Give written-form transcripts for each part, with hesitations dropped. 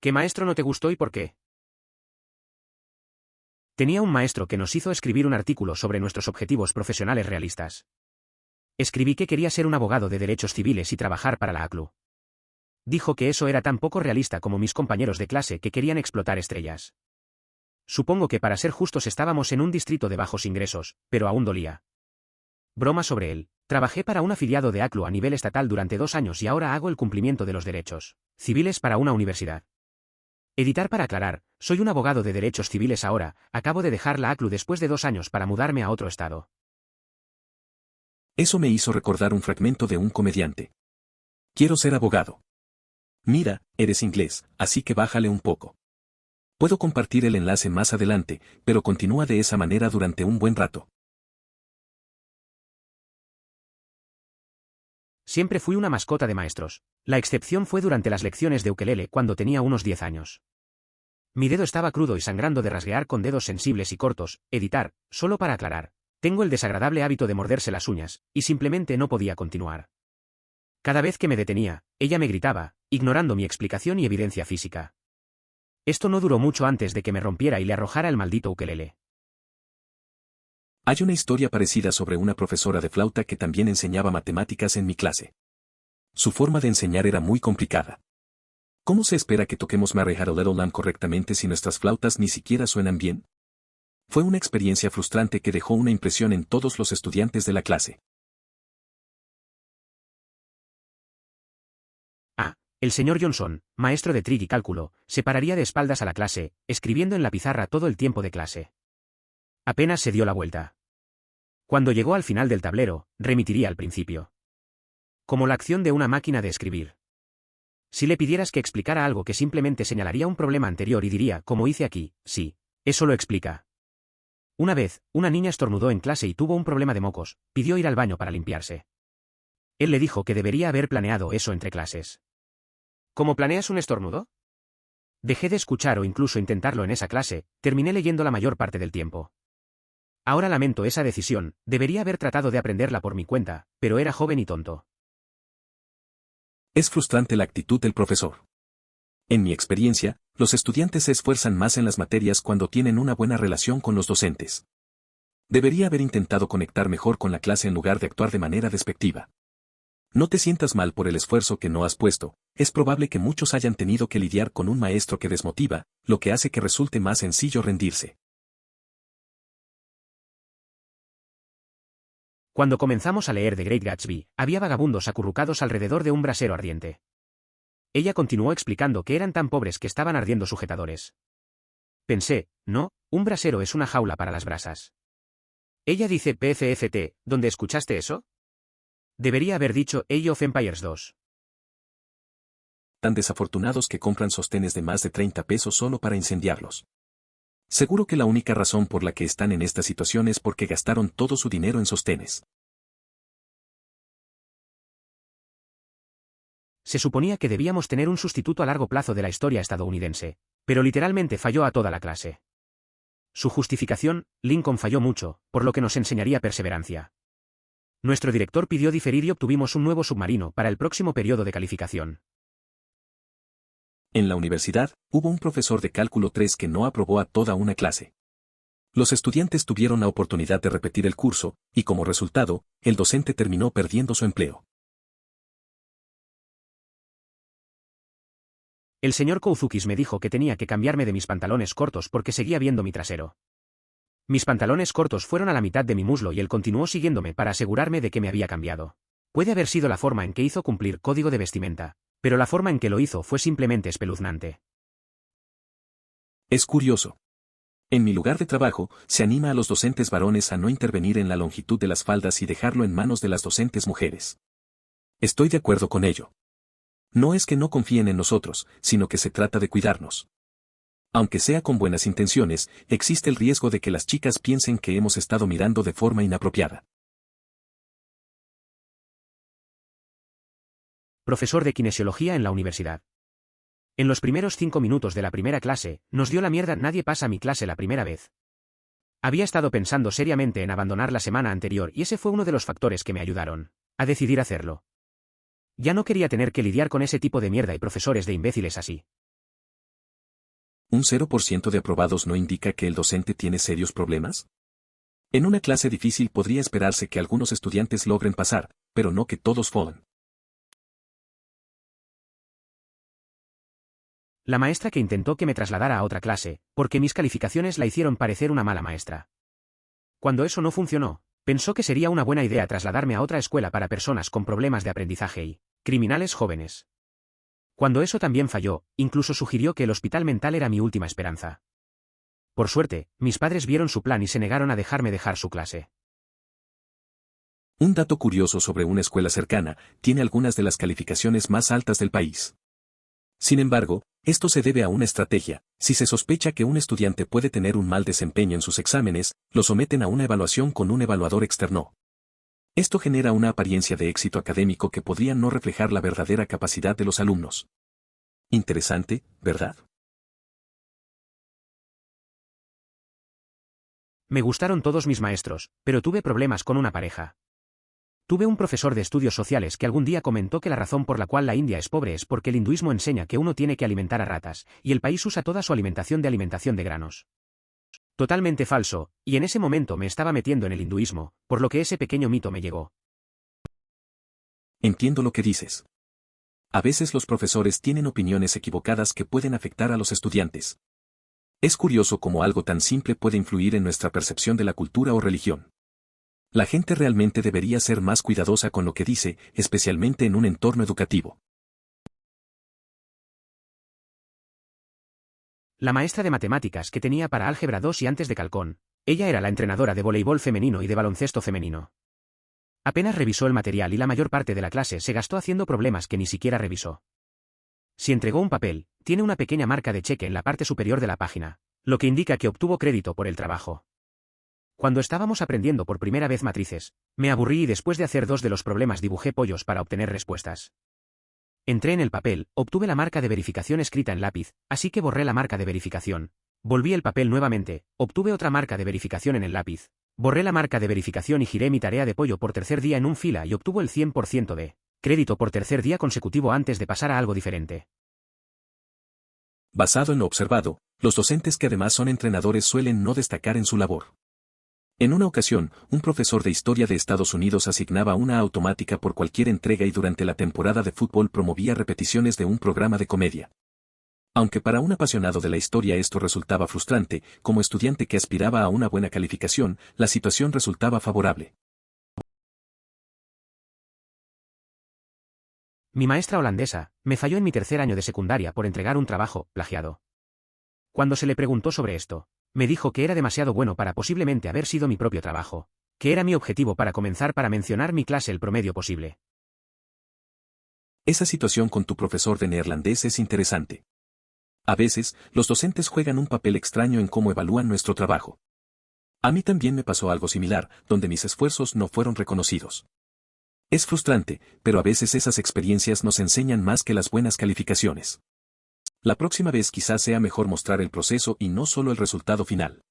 ¿Qué maestro no te gustó y por qué? Tenía un maestro que nos hizo escribir un artículo sobre nuestros objetivos profesionales realistas. Escribí que quería ser un abogado de derechos civiles y trabajar para la ACLU. Dijo que eso era tan poco realista como mis compañeros de clase que querían explotar estrellas. Supongo que para ser justos estábamos en un distrito de bajos ingresos, pero aún dolía. Broma sobre él. Trabajé para un afiliado de ACLU a nivel estatal durante 2 años y ahora hago el cumplimiento de los derechos civiles para una universidad. Editar para aclarar, soy un abogado de derechos civiles ahora, acabo de dejar la ACLU después de 2 años para mudarme a otro estado. Eso me hizo recordar un fragmento de un comediante. Quiero ser abogado. Mira, eres inglés, así que bájale un poco. Puedo compartir el enlace más adelante, pero continúa de esa manera durante un buen rato. Siempre fui una mascota de maestros. La excepción fue durante las lecciones de ukelele cuando tenía unos 10 años. Mi dedo estaba crudo y sangrando de rasguear con dedos sensibles y cortos. Editar, solo para aclarar. Tengo el desagradable hábito de morderse las uñas, y simplemente no podía continuar. Cada vez que me detenía, ella me gritaba, ignorando mi explicación y evidencia física. Esto no duró mucho antes de que me rompiera y le arrojara el maldito ukelele. Hay una historia parecida sobre una profesora de flauta que también enseñaba matemáticas en mi clase. Su forma de enseñar era muy complicada. ¿Cómo se espera que toquemos Mary Had a Little Lamb correctamente si nuestras flautas ni siquiera suenan bien? Fue una experiencia frustrante que dejó una impresión en todos los estudiantes de la clase. El señor Johnson, maestro de trig y cálculo, se pararía de espaldas a la clase, escribiendo en la pizarra todo el tiempo de clase. Apenas se dio la vuelta. Cuando llegó al final del tablero, remitiría al principio. Como la acción de una máquina de escribir. Si le pidieras que explicara algo que simplemente señalaría un problema anterior y diría, como hice aquí, sí, eso lo explica. Una vez, una niña estornudó en clase y tuvo un problema de mocos, pidió ir al baño para limpiarse. Él le dijo que debería haber planeado eso entre clases. ¿Cómo planeas un estornudo? Dejé de escuchar o incluso intentarlo en esa clase, terminé leyendo la mayor parte del tiempo. Ahora lamento esa decisión, debería haber tratado de aprenderla por mi cuenta, pero era joven y tonto. Es frustrante la actitud del profesor. En mi experiencia, los estudiantes se esfuerzan más en las materias cuando tienen una buena relación con los docentes. Debería haber intentado conectar mejor con la clase en lugar de actuar de manera despectiva. No te sientas mal por el esfuerzo que no has puesto, es probable que muchos hayan tenido que lidiar con un maestro que desmotiva, lo que hace que resulte más sencillo rendirse. Cuando comenzamos a leer The Great Gatsby, había vagabundos acurrucados alrededor de un brasero ardiente. Ella continuó explicando que eran tan pobres que estaban ardiendo sujetadores. Pensé, no, un brasero es una jaula para las brasas. Ella dice PCFT, ¿dónde escuchaste eso? Debería haber dicho Age of Empires 2. Tan desafortunados que compran sostenes de más de 30 pesos solo para incendiarlos. Seguro que la única razón por la que están en esta situación es porque gastaron todo su dinero en sostenes. Se suponía que debíamos tener un sustituto a largo plazo de la historia estadounidense, pero literalmente falló a toda la clase. Su justificación, Lincoln falló mucho, por lo que nos enseñaría perseverancia. Nuestro director pidió diferir y obtuvimos un nuevo submarino para el próximo periodo de calificación. En la universidad, hubo un profesor de cálculo 3 que no aprobó a toda una clase. Los estudiantes tuvieron la oportunidad de repetir el curso, y como resultado, el docente terminó perdiendo su empleo. El señor Kouzukis me dijo que tenía que cambiarme de mis pantalones cortos porque seguía viendo mi trasero. Mis pantalones cortos fueron a la mitad de mi muslo y él continuó siguiéndome para asegurarme de que me había cambiado. Puede haber sido la forma en que hizo cumplir código de vestimenta, pero la forma en que lo hizo fue simplemente espeluznante. Es curioso. En mi lugar de trabajo, se anima a los docentes varones a no intervenir en la longitud de las faldas y dejarlo en manos de las docentes mujeres. Estoy de acuerdo con ello. No es que no confíen en nosotros, sino que se trata de cuidarnos. Aunque sea con buenas intenciones, existe el riesgo de que las chicas piensen que hemos estado mirando de forma inapropiada. Profesor de kinesiología en la universidad. En los primeros 5 minutos de la primera clase, nos dio la mierda. Nadie pasa mi clase la primera vez. Había estado pensando seriamente en abandonar la semana anterior y ese fue uno de los factores que me ayudaron a decidir hacerlo. Ya no quería tener que lidiar con ese tipo de mierda y profesores de imbéciles así. ¿Un 0% de aprobados no indica que el docente tiene serios problemas? En una clase difícil podría esperarse que algunos estudiantes logren pasar, pero no que todos fallen. La maestra que intentó que me trasladara a otra clase, porque mis calificaciones la hicieron parecer una mala maestra. Cuando eso no funcionó, pensó que sería una buena idea trasladarme a otra escuela para personas con problemas de aprendizaje y criminales jóvenes. Cuando eso también falló, incluso sugirió que el hospital mental era mi última esperanza. Por suerte, mis padres vieron su plan y se negaron a dejarme dejar su clase. Un dato curioso sobre una escuela cercana, tiene algunas de las calificaciones más altas del país. Sin embargo, esto se debe a una estrategia. Si se sospecha que un estudiante puede tener un mal desempeño en sus exámenes, lo someten a una evaluación con un evaluador externo. Esto genera una apariencia de éxito académico que podría no reflejar la verdadera capacidad de los alumnos. Interesante, ¿verdad? Me gustaron todos mis maestros, pero tuve problemas con una pareja. Tuve un profesor de estudios sociales que algún día comentó que la razón por la cual la India es pobre es porque el hinduismo enseña que uno tiene que alimentar a ratas, y el país usa toda su alimentación de granos. Totalmente falso, y en ese momento me estaba metiendo en el hinduismo, por lo que ese pequeño mito me llegó. Entiendo lo que dices. A veces los profesores tienen opiniones equivocadas que pueden afectar a los estudiantes. Es curioso cómo algo tan simple puede influir en nuestra percepción de la cultura o religión. La gente realmente debería ser más cuidadosa con lo que dice, especialmente en un entorno educativo. La maestra de matemáticas que tenía para álgebra 2 y antes de Calcón, ella era la entrenadora de voleibol femenino y de baloncesto femenino. Apenas revisó el material y la mayor parte de la clase se gastó haciendo problemas que ni siquiera revisó. Si entregó un papel, tiene una pequeña marca de cheque en la parte superior de la página, lo que indica que obtuvo crédito por el trabajo. Cuando estábamos aprendiendo por primera vez matrices, me aburrí y después de hacer 2 de los problemas dibujé pollos para obtener respuestas. Entré en el papel, obtuve la marca de verificación escrita en lápiz, así que borré la marca de verificación. Volví el papel nuevamente, obtuve otra marca de verificación en el lápiz. Borré la marca de verificación y giré mi tarea de pollo por tercer día en un fila y obtuvo el 100% de crédito por tercer día consecutivo antes de pasar a algo diferente. Basado en lo observado, los docentes que además son entrenadores suelen no destacar en su labor. En una ocasión, un profesor de historia de Estados Unidos asignaba una automática por cualquier entrega y durante la temporada de fútbol promovía repeticiones de un programa de comedia. Aunque para un apasionado de la historia esto resultaba frustrante, como estudiante que aspiraba a una buena calificación, la situación resultaba favorable. Mi maestra holandesa me falló en mi tercer año de secundaria por entregar un trabajo plagiado. Cuando se le preguntó sobre esto, me dijo que era demasiado bueno para posiblemente haber sido mi propio trabajo, que era mi objetivo para comenzar para mencionar mi clase el promedio posible. Esa situación con tu profesor de neerlandés es interesante. A veces, los docentes juegan un papel extraño en cómo evalúan nuestro trabajo. A mí también me pasó algo similar, donde mis esfuerzos no fueron reconocidos. Es frustrante, pero a veces esas experiencias nos enseñan más que las buenas calificaciones. La próxima vez quizás sea mejor mostrar el proceso y no solo el resultado final.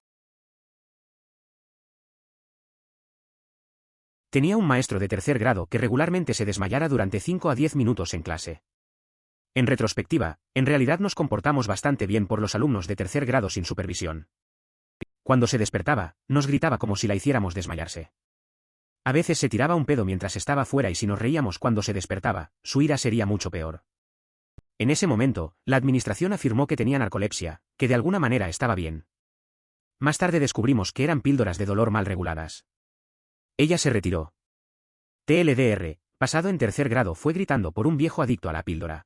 Tenía un maestro de tercer grado que regularmente se desmayara durante 5 a 10 minutos en clase. En retrospectiva, en realidad nos comportamos bastante bien por los alumnos de tercer grado sin supervisión. Cuando se despertaba, nos gritaba como si la hiciéramos desmayarse. A veces se tiraba un pedo mientras estaba fuera y si nos reíamos cuando se despertaba, su ira sería mucho peor. En ese momento, la administración afirmó que tenía narcolepsia, que de alguna manera estaba bien. Más tarde descubrimos que eran píldoras de dolor mal reguladas. Ella se retiró. TLDR, pasado en tercer grado fue gritando por un viejo adicto a la píldora.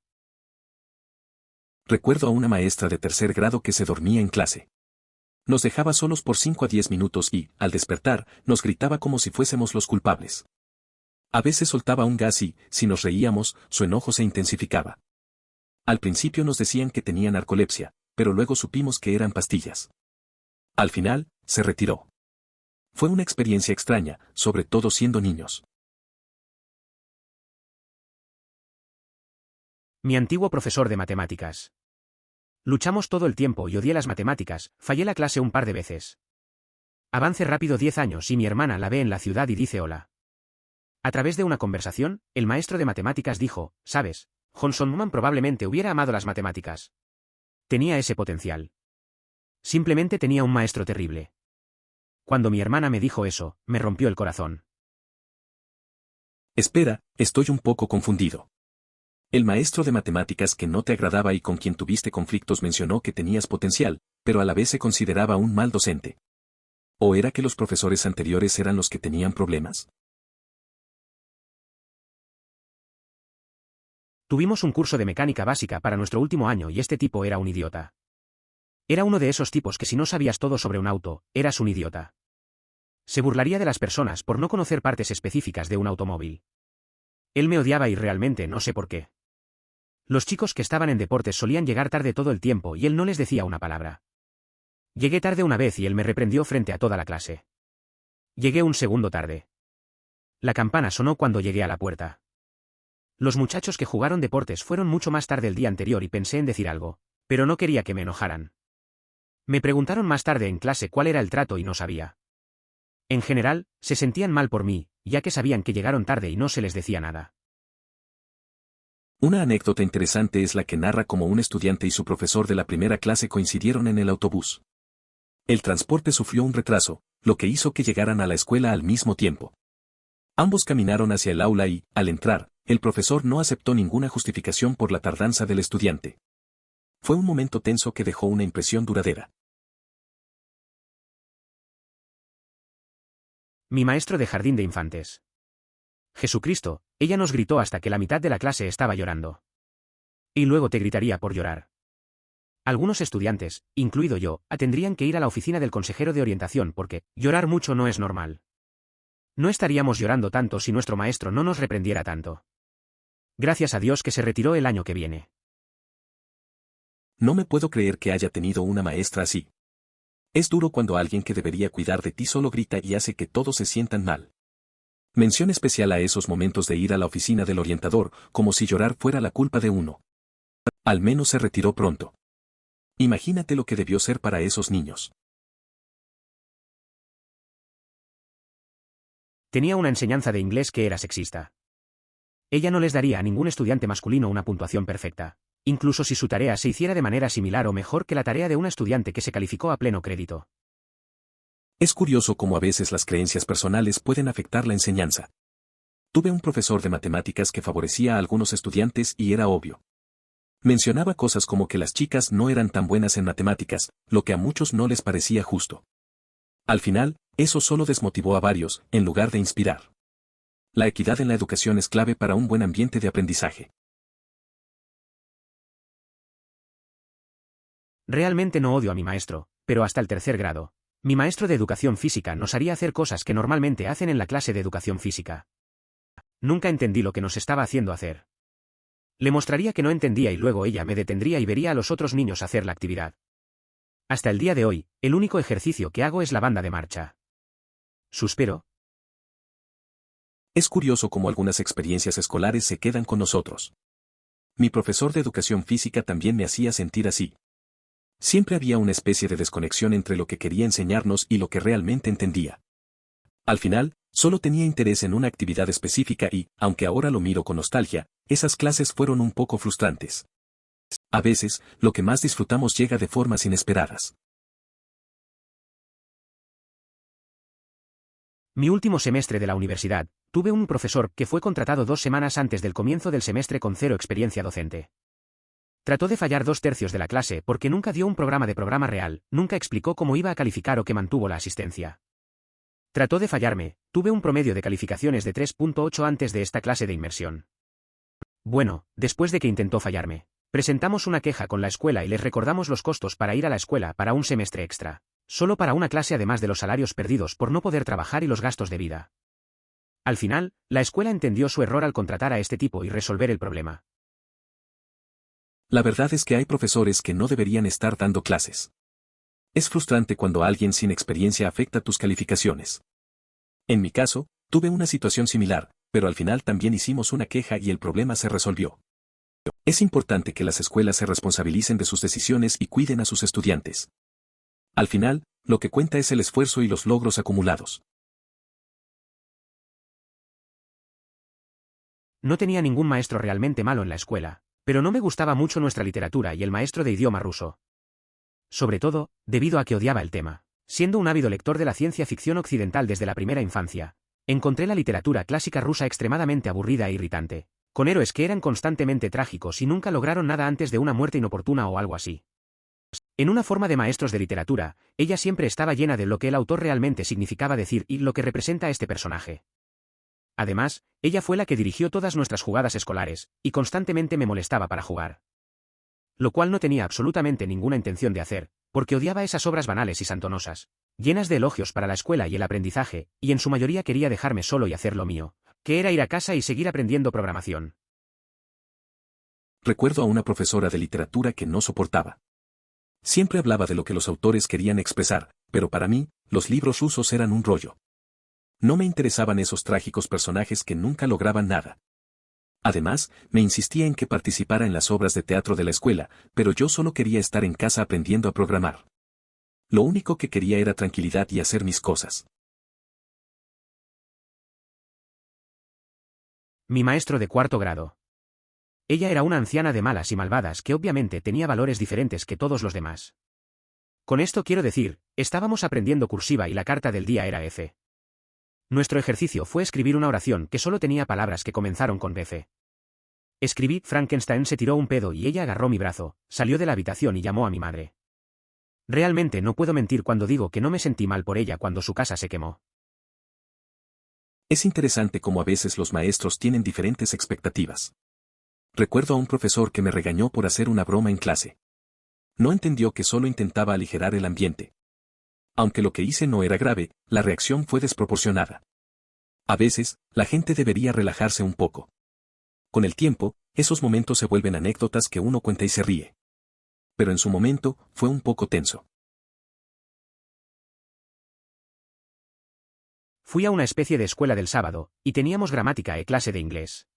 Recuerdo a una maestra de tercer grado que se dormía en clase. Nos dejaba solos por 5 a 10 minutos y, al despertar, nos gritaba como si fuésemos los culpables. A veces soltaba un gas y, si nos reíamos, su enojo se intensificaba. Al principio nos decían que tenía narcolepsia, pero luego supimos que eran pastillas. Al final, se retiró. Fue una experiencia extraña, sobre todo siendo niños. Mi antiguo profesor de matemáticas. Luchamos todo el tiempo y odié las matemáticas, fallé la clase un par de veces. Avance rápido 10 años y mi hermana la ve en la ciudad y dice hola. A través de una conversación, el maestro de matemáticas dijo, ¿sabes? Johnson Newman probablemente hubiera amado las matemáticas. Tenía ese potencial. Simplemente tenía un maestro terrible. Cuando mi hermana me dijo eso, me rompió el corazón. Espera, estoy un poco confundido. El maestro de matemáticas que no te agradaba y con quien tuviste conflictos mencionó que tenías potencial, pero a la vez se consideraba un mal docente. ¿O era que los profesores anteriores eran los que tenían problemas? Tuvimos un curso de mecánica básica para nuestro último año y este tipo era un idiota. Era uno de esos tipos que si no sabías todo sobre un auto, eras un idiota. Se burlaría de las personas por no conocer partes específicas de un automóvil. Él me odiaba y realmente no sé por qué. Los chicos que estaban en deportes solían llegar tarde todo el tiempo y él no les decía una palabra. Llegué tarde una vez y él me reprendió frente a toda la clase. Llegué un segundo tarde. La campana sonó cuando llegué a la puerta. Los muchachos que jugaron deportes fueron mucho más tarde el día anterior y pensé en decir algo, pero no quería que me enojaran. Me preguntaron más tarde en clase cuál era el trato y no sabía. En general, se sentían mal por mí, ya que sabían que llegaron tarde y no se les decía nada. Una anécdota interesante es la que narra cómo un estudiante y su profesor de la primera clase coincidieron en el autobús. El transporte sufrió un retraso, lo que hizo que llegaran a la escuela al mismo tiempo. Ambos caminaron hacia el aula y, al entrar, el profesor no aceptó ninguna justificación por la tardanza del estudiante. Fue un momento tenso que dejó una impresión duradera. Mi maestro de jardín de infantes. Jesucristo, ella nos gritó hasta que la mitad de la clase estaba llorando. Y luego te gritaría por llorar. Algunos estudiantes, incluido yo, tendrían que ir a la oficina del consejero de orientación porque llorar mucho no es normal. No estaríamos llorando tanto si nuestro maestro no nos reprendiera tanto. Gracias a Dios que se retiró el año que viene. No me puedo creer que haya tenido una maestra así. Es duro cuando alguien que debería cuidar de ti solo grita y hace que todos se sientan mal. Mención especial a esos momentos de ir a la oficina del orientador, como si llorar fuera la culpa de uno. Al menos se retiró pronto. Imagínate lo que debió ser para esos niños. Tenía una enseñanza de inglés que era sexista. Ella no les daría a ningún estudiante masculino una puntuación perfecta, incluso si su tarea se hiciera de manera similar o mejor que la tarea de un estudiante que se calificó a pleno crédito. Es curioso cómo a veces las creencias personales pueden afectar la enseñanza. Tuve un profesor de matemáticas que favorecía a algunos estudiantes y era obvio. Mencionaba cosas como que las chicas no eran tan buenas en matemáticas, lo que a muchos no les parecía justo. Al final, eso solo desmotivó a varios, en lugar de inspirar. La equidad en la educación es clave para un buen ambiente de aprendizaje. Realmente no odio a mi maestro, pero hasta el tercer grado. Mi maestro de educación física nos haría hacer cosas que normalmente hacen en la clase de educación física. Nunca entendí lo que nos estaba haciendo hacer. Le mostraría que no entendía y luego ella me detendría y vería a los otros niños hacer la actividad. Hasta el día de hoy, el único ejercicio que hago es la banda de marcha. Suspiro. Es curioso cómo algunas experiencias escolares se quedan con nosotros. Mi profesor de educación física también me hacía sentir así. Siempre había una especie de desconexión entre lo que quería enseñarnos y lo que realmente entendía. Al final, solo tenía interés en una actividad específica y, aunque ahora lo miro con nostalgia, esas clases fueron un poco frustrantes. A veces, lo que más disfrutamos llega de formas inesperadas. Mi último semestre de la universidad, tuve un profesor que fue contratado 2 semanas antes del comienzo del semestre con 0 experiencia docente. Trató de fallar 2/3 de la clase porque nunca dio un programa de programa real, nunca explicó cómo iba a calificar o que mantuvo la asistencia. Trató de fallarme, tuve un promedio de calificaciones de 3.8 antes de esta clase de inmersión. Bueno, después de que intentó fallarme, presentamos una queja con la escuela y les recordamos los costos para ir a la escuela para un semestre extra, solo para una clase además de los salarios perdidos por no poder trabajar y los gastos de vida. Al final, la escuela entendió su error al contratar a este tipo y resolver el problema. La verdad es que hay profesores que no deberían estar dando clases. Es frustrante cuando alguien sin experiencia afecta tus calificaciones. En mi caso, tuve una situación similar, pero al final también hicimos una queja y el problema se resolvió. Es importante que las escuelas se responsabilicen de sus decisiones y cuiden a sus estudiantes. Al final, lo que cuenta es el esfuerzo y los logros acumulados. No tenía ningún maestro realmente malo en la escuela, pero no me gustaba mucho nuestra literatura y el maestro de idioma ruso. sobre todo, debido a que odiaba el tema. Siendo un ávido lector de la ciencia ficción occidental desde la primera infancia, encontré la literatura clásica rusa extremadamente aburrida e irritante, con héroes que eran constantemente trágicos y nunca lograron nada antes de una muerte inoportuna o algo así. En una forma de maestros de literatura, ella siempre estaba llena de lo que el autor realmente significaba decir y lo que representa este personaje. Además, ella fue la que dirigió todas nuestras jugadas escolares, y constantemente me molestaba para jugar. Lo cual no tenía absolutamente ninguna intención de hacer, porque odiaba esas obras banales y santonosas, llenas de elogios para la escuela y el aprendizaje, y en su mayoría quería dejarme solo y hacer lo mío, que era ir a casa y seguir aprendiendo programación. Recuerdo a una profesora de literatura que no soportaba. Siempre hablaba de lo que los autores querían expresar, pero para mí, los libros rusos eran un rollo. No me interesaban esos trágicos personajes que nunca lograban nada. Además, me insistía en que participara en las obras de teatro de la escuela, pero yo solo quería estar en casa aprendiendo a programar. Lo único que quería era tranquilidad y hacer mis cosas. Mi maestro de cuarto grado. Ella era una anciana de malas y malvadas que obviamente tenía valores diferentes que todos los demás. Con esto quiero decir, estábamos aprendiendo cursiva y la carta del día era F. Nuestro ejercicio fue escribir una oración que solo tenía palabras que comenzaron con BF. Escribí, Frankenstein se tiró un pedo y ella agarró mi brazo, salió de la habitación y llamó a mi madre. Realmente no puedo mentir cuando digo que no me sentí mal por ella cuando su casa se quemó. Es interesante cómo a veces los maestros tienen diferentes expectativas. Recuerdo a un profesor que me regañó por hacer una broma en clase. No entendió que solo intentaba aligerar el ambiente. Aunque lo que hice no era grave, la reacción fue desproporcionada. A veces, la gente debería relajarse un poco. Con el tiempo, esos momentos se vuelven anécdotas que uno cuenta y se ríe. Pero en su momento, fue un poco tenso. Fui a una especie de escuela del sábado, y teníamos gramática e clase de inglés.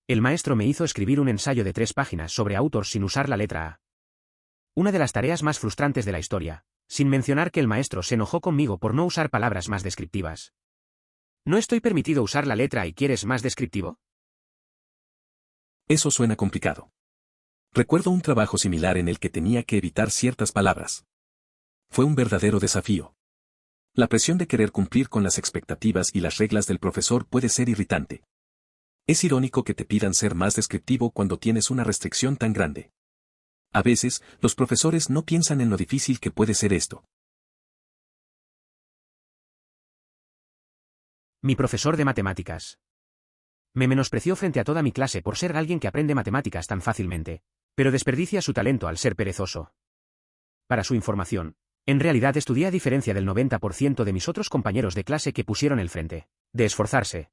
El maestro me hizo escribir un ensayo de 3 páginas sobre autor sin usar la letra A. Una de las tareas más frustrantes de la historia, sin mencionar que el maestro se enojó conmigo por no usar palabras más descriptivas. ¿No estoy permitido usar la letra A y quieres más descriptivo? Eso suena complicado. Recuerdo un trabajo similar en el que tenía que evitar ciertas palabras. Fue un verdadero desafío. La presión de querer cumplir con las expectativas y las reglas del profesor puede ser irritante. Es irónico que te pidan ser más descriptivo cuando tienes una restricción tan grande. A veces, los profesores no piensan en lo difícil que puede ser esto. Mi profesor de matemáticas. Me menospreció frente a toda mi clase por ser alguien que aprende matemáticas tan fácilmente, pero desperdicia su talento al ser perezoso. Para su información, en realidad estudié a diferencia del 90% de mis otros compañeros de clase que pusieron el frente de esforzarse.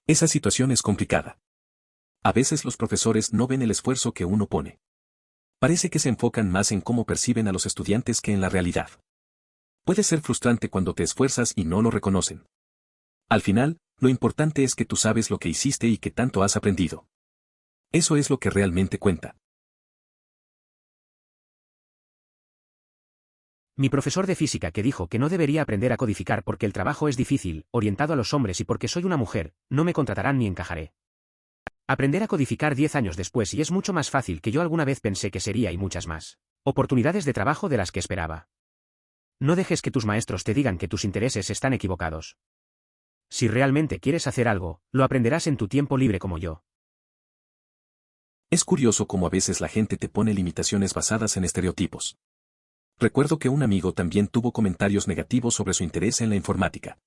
Esa situación es complicada. A veces los profesores no ven el esfuerzo que uno pone. Parece que se enfocan más en cómo perciben a los estudiantes que en la realidad. Puede ser frustrante cuando te esfuerzas y no lo reconocen. Al final, lo importante es que tú sabes lo que hiciste y que tanto has aprendido. Eso es lo que realmente cuenta. Mi profesor de física que dijo que no debería aprender a codificar porque el trabajo es difícil, orientado a los hombres y porque soy una mujer, no me contratarán ni encajaré. Aprender a codificar 10 años después y es mucho más fácil que yo alguna vez pensé que sería y muchas más oportunidades de trabajo de las que esperaba. No dejes que tus maestros te digan que tus intereses están equivocados. Si realmente quieres hacer algo, lo aprenderás en tu tiempo libre como yo. Es curioso cómo a veces la gente te pone limitaciones basadas en estereotipos. Recuerdo que un amigo también tuvo comentarios negativos sobre su interés en la informática.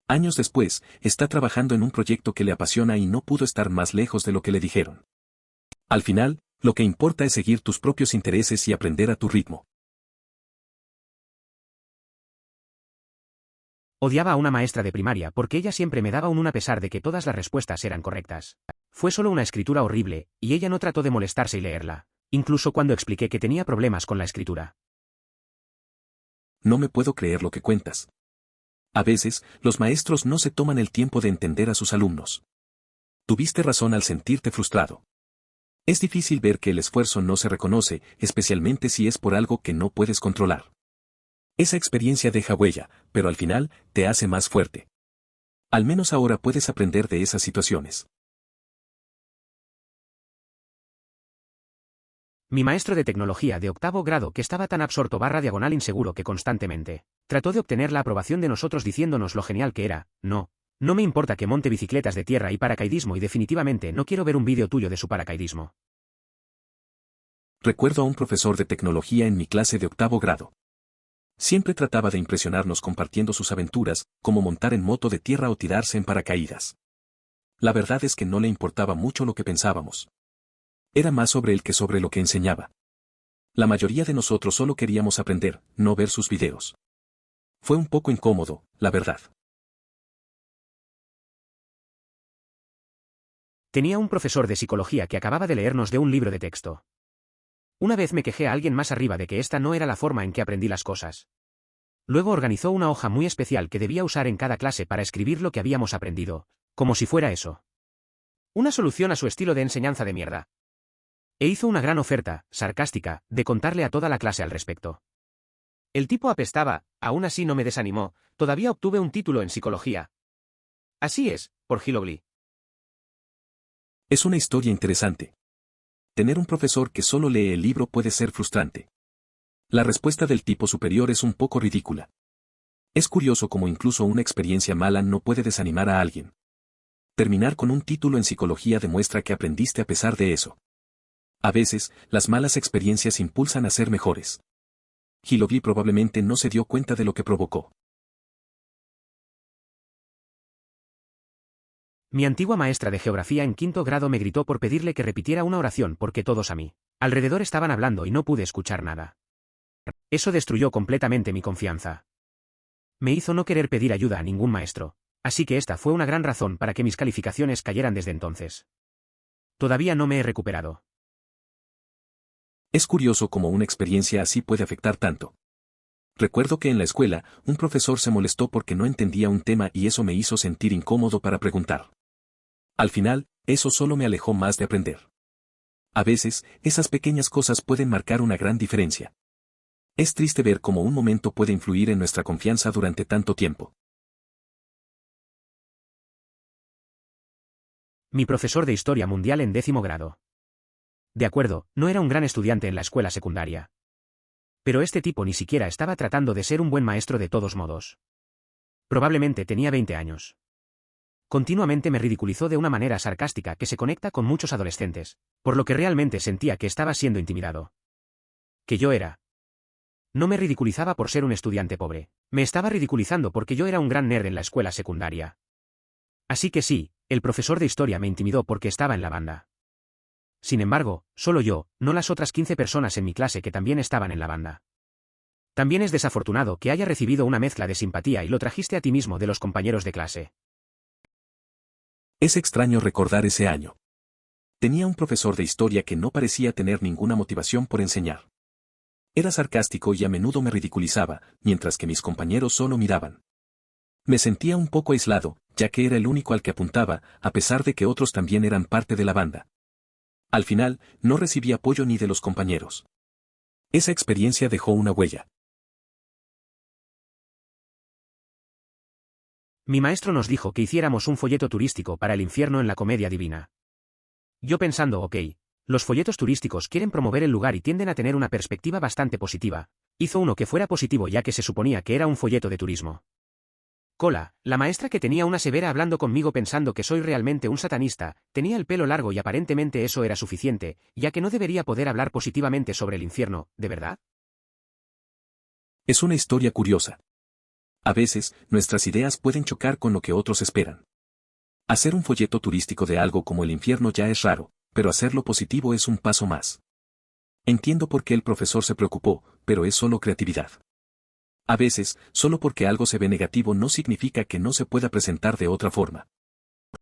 Años después, está trabajando en un proyecto que le apasiona y no pudo estar más lejos de lo que le dijeron. Al final, lo que importa es seguir tus propios intereses y aprender a tu ritmo. Odiaba a una maestra de primaria porque ella siempre me daba un 1 a pesar de que todas las respuestas eran correctas. Fue solo una escritura horrible, y ella no trató de molestarse y leerla, incluso cuando expliqué que tenía problemas con la escritura. No me puedo creer lo que cuentas. A veces, los maestros no se toman el tiempo de entender a sus alumnos. Tuviste razón al sentirte frustrado. Es difícil ver que el esfuerzo no se reconoce, especialmente si es por algo que no puedes controlar. Esa experiencia deja huella, pero al final, te hace más fuerte. Al menos ahora puedes aprender de esas situaciones. Mi maestro de tecnología de octavo grado, que estaba tan absorto / inseguro que constantemente trató de obtener la aprobación de nosotros diciéndonos lo genial que era. No me importa que monte bicicletas de tierra y paracaidismo, y definitivamente no quiero ver un vídeo tuyo de su paracaidismo. Recuerdo a un profesor de tecnología en mi clase de octavo grado. Siempre trataba de impresionarnos compartiendo sus aventuras, como montar en moto de tierra o tirarse en paracaídas. La verdad es que no le importaba mucho lo que pensábamos. Era más sobre él que sobre lo que enseñaba. La mayoría de nosotros solo queríamos aprender, no ver sus videos. Fue un poco incómodo, la verdad. Tenía un profesor de psicología que acababa de leernos de un libro de texto. Una vez me quejé a alguien más arriba de que esta no era la forma en que aprendí las cosas. Luego organizó una hoja muy especial que debía usar en cada clase para escribir lo que habíamos aprendido, como si fuera eso una solución a su estilo de enseñanza de mierda. E hizo una gran oferta, sarcástica, de contarle a toda la clase al respecto. El tipo apestaba, aún así no me desanimó, todavía obtuve un título en psicología. Así es, por Gilogly. Es una historia interesante. Tener un profesor que solo lee el libro puede ser frustrante. La respuesta del tipo superior es un poco ridícula. Es curioso cómo incluso una experiencia mala no puede desanimar a alguien. Terminar con un título en psicología demuestra que aprendiste a pesar de eso. A veces, las malas experiencias impulsan a ser mejores. Gilogly probablemente no se dio cuenta de lo que provocó. Mi antigua maestra de geografía en quinto grado me gritó por pedirle que repitiera una oración porque todos a mí alrededor estaban hablando y no pude escuchar nada. Eso destruyó completamente mi confianza. Me hizo no querer pedir ayuda a ningún maestro, así que esta fue una gran razón para que mis calificaciones cayeran desde entonces. Todavía no me he recuperado. Es curioso cómo una experiencia así puede afectar tanto. Recuerdo que en la escuela, un profesor se molestó porque no entendía un tema y eso me hizo sentir incómodo para preguntar. Al final, eso solo me alejó más de aprender. A veces, esas pequeñas cosas pueden marcar una gran diferencia. Es triste ver cómo un momento puede influir en nuestra confianza durante tanto tiempo. Mi profesor de historia mundial en 10º grado. De acuerdo, no era un gran estudiante en la escuela secundaria. Pero este tipo ni siquiera estaba tratando de ser un buen maestro de todos modos. Probablemente tenía 20 años. Continuamente me ridiculizó de una manera sarcástica que se conecta con muchos adolescentes, por lo que realmente sentía que estaba siendo intimidado. Que yo era. No me ridiculizaba por ser un estudiante pobre, me estaba ridiculizando porque yo era un gran nerd en la escuela secundaria. Así que sí, el profesor de historia me intimidó porque estaba en la banda. Sin embargo, solo yo, no las otras 15 personas en mi clase que también estaban en la banda. También es desafortunado que haya recibido una mezcla de simpatía y lo trajiste a ti mismo de los compañeros de clase. Es extraño recordar ese año. Tenía un profesor de historia que no parecía tener ninguna motivación por enseñar. Era sarcástico y a menudo me ridiculizaba, mientras que mis compañeros solo miraban. Me sentía un poco aislado, ya que era el único al que apuntaba, a pesar de que otros también eran parte de la banda. Al final, no recibí apoyo ni de los compañeros. Esa experiencia dejó una huella. Mi maestro nos dijo que hiciéramos un folleto turístico para el infierno en la Comedia Divina. Yo pensando, ok, los folletos turísticos quieren promover el lugar y tienden a tener una perspectiva bastante positiva. Hizo uno que fuera positivo ya que se suponía que era un folleto de turismo. Cola, la maestra que tenía una severa hablando conmigo pensando que soy realmente un satanista, tenía el pelo largo y aparentemente eso era suficiente, ya que no debería poder hablar positivamente sobre el infierno, ¿de verdad? Es una historia curiosa. A veces, nuestras ideas pueden chocar con lo que otros esperan. Hacer un folleto turístico de algo como el infierno ya es raro, pero hacerlo positivo es un paso más. Entiendo por qué el profesor se preocupó, pero es solo creatividad. A veces, solo porque algo se ve negativo no significa que no se pueda presentar de otra forma.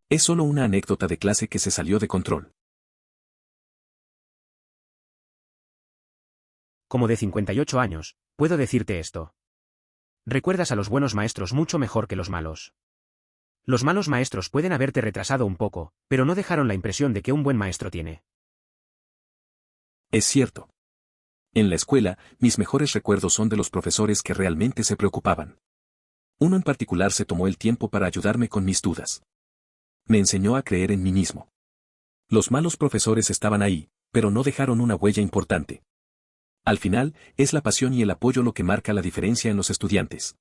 Es solo una anécdota de clase que se salió de control. Como de 58 años, puedo decirte esto. Recuerdas a los buenos maestros mucho mejor que los malos. Los malos maestros pueden haberte retrasado un poco, pero no dejaron la impresión de que un buen maestro tiene. Es cierto. En la escuela, mis mejores recuerdos son de los profesores que realmente se preocupaban. Uno en particular se tomó el tiempo para ayudarme con mis dudas. Me enseñó a creer en mí mismo. Los malos profesores estaban ahí, pero no dejaron una huella importante. Al final, es la pasión y el apoyo lo que marca la diferencia en los estudiantes.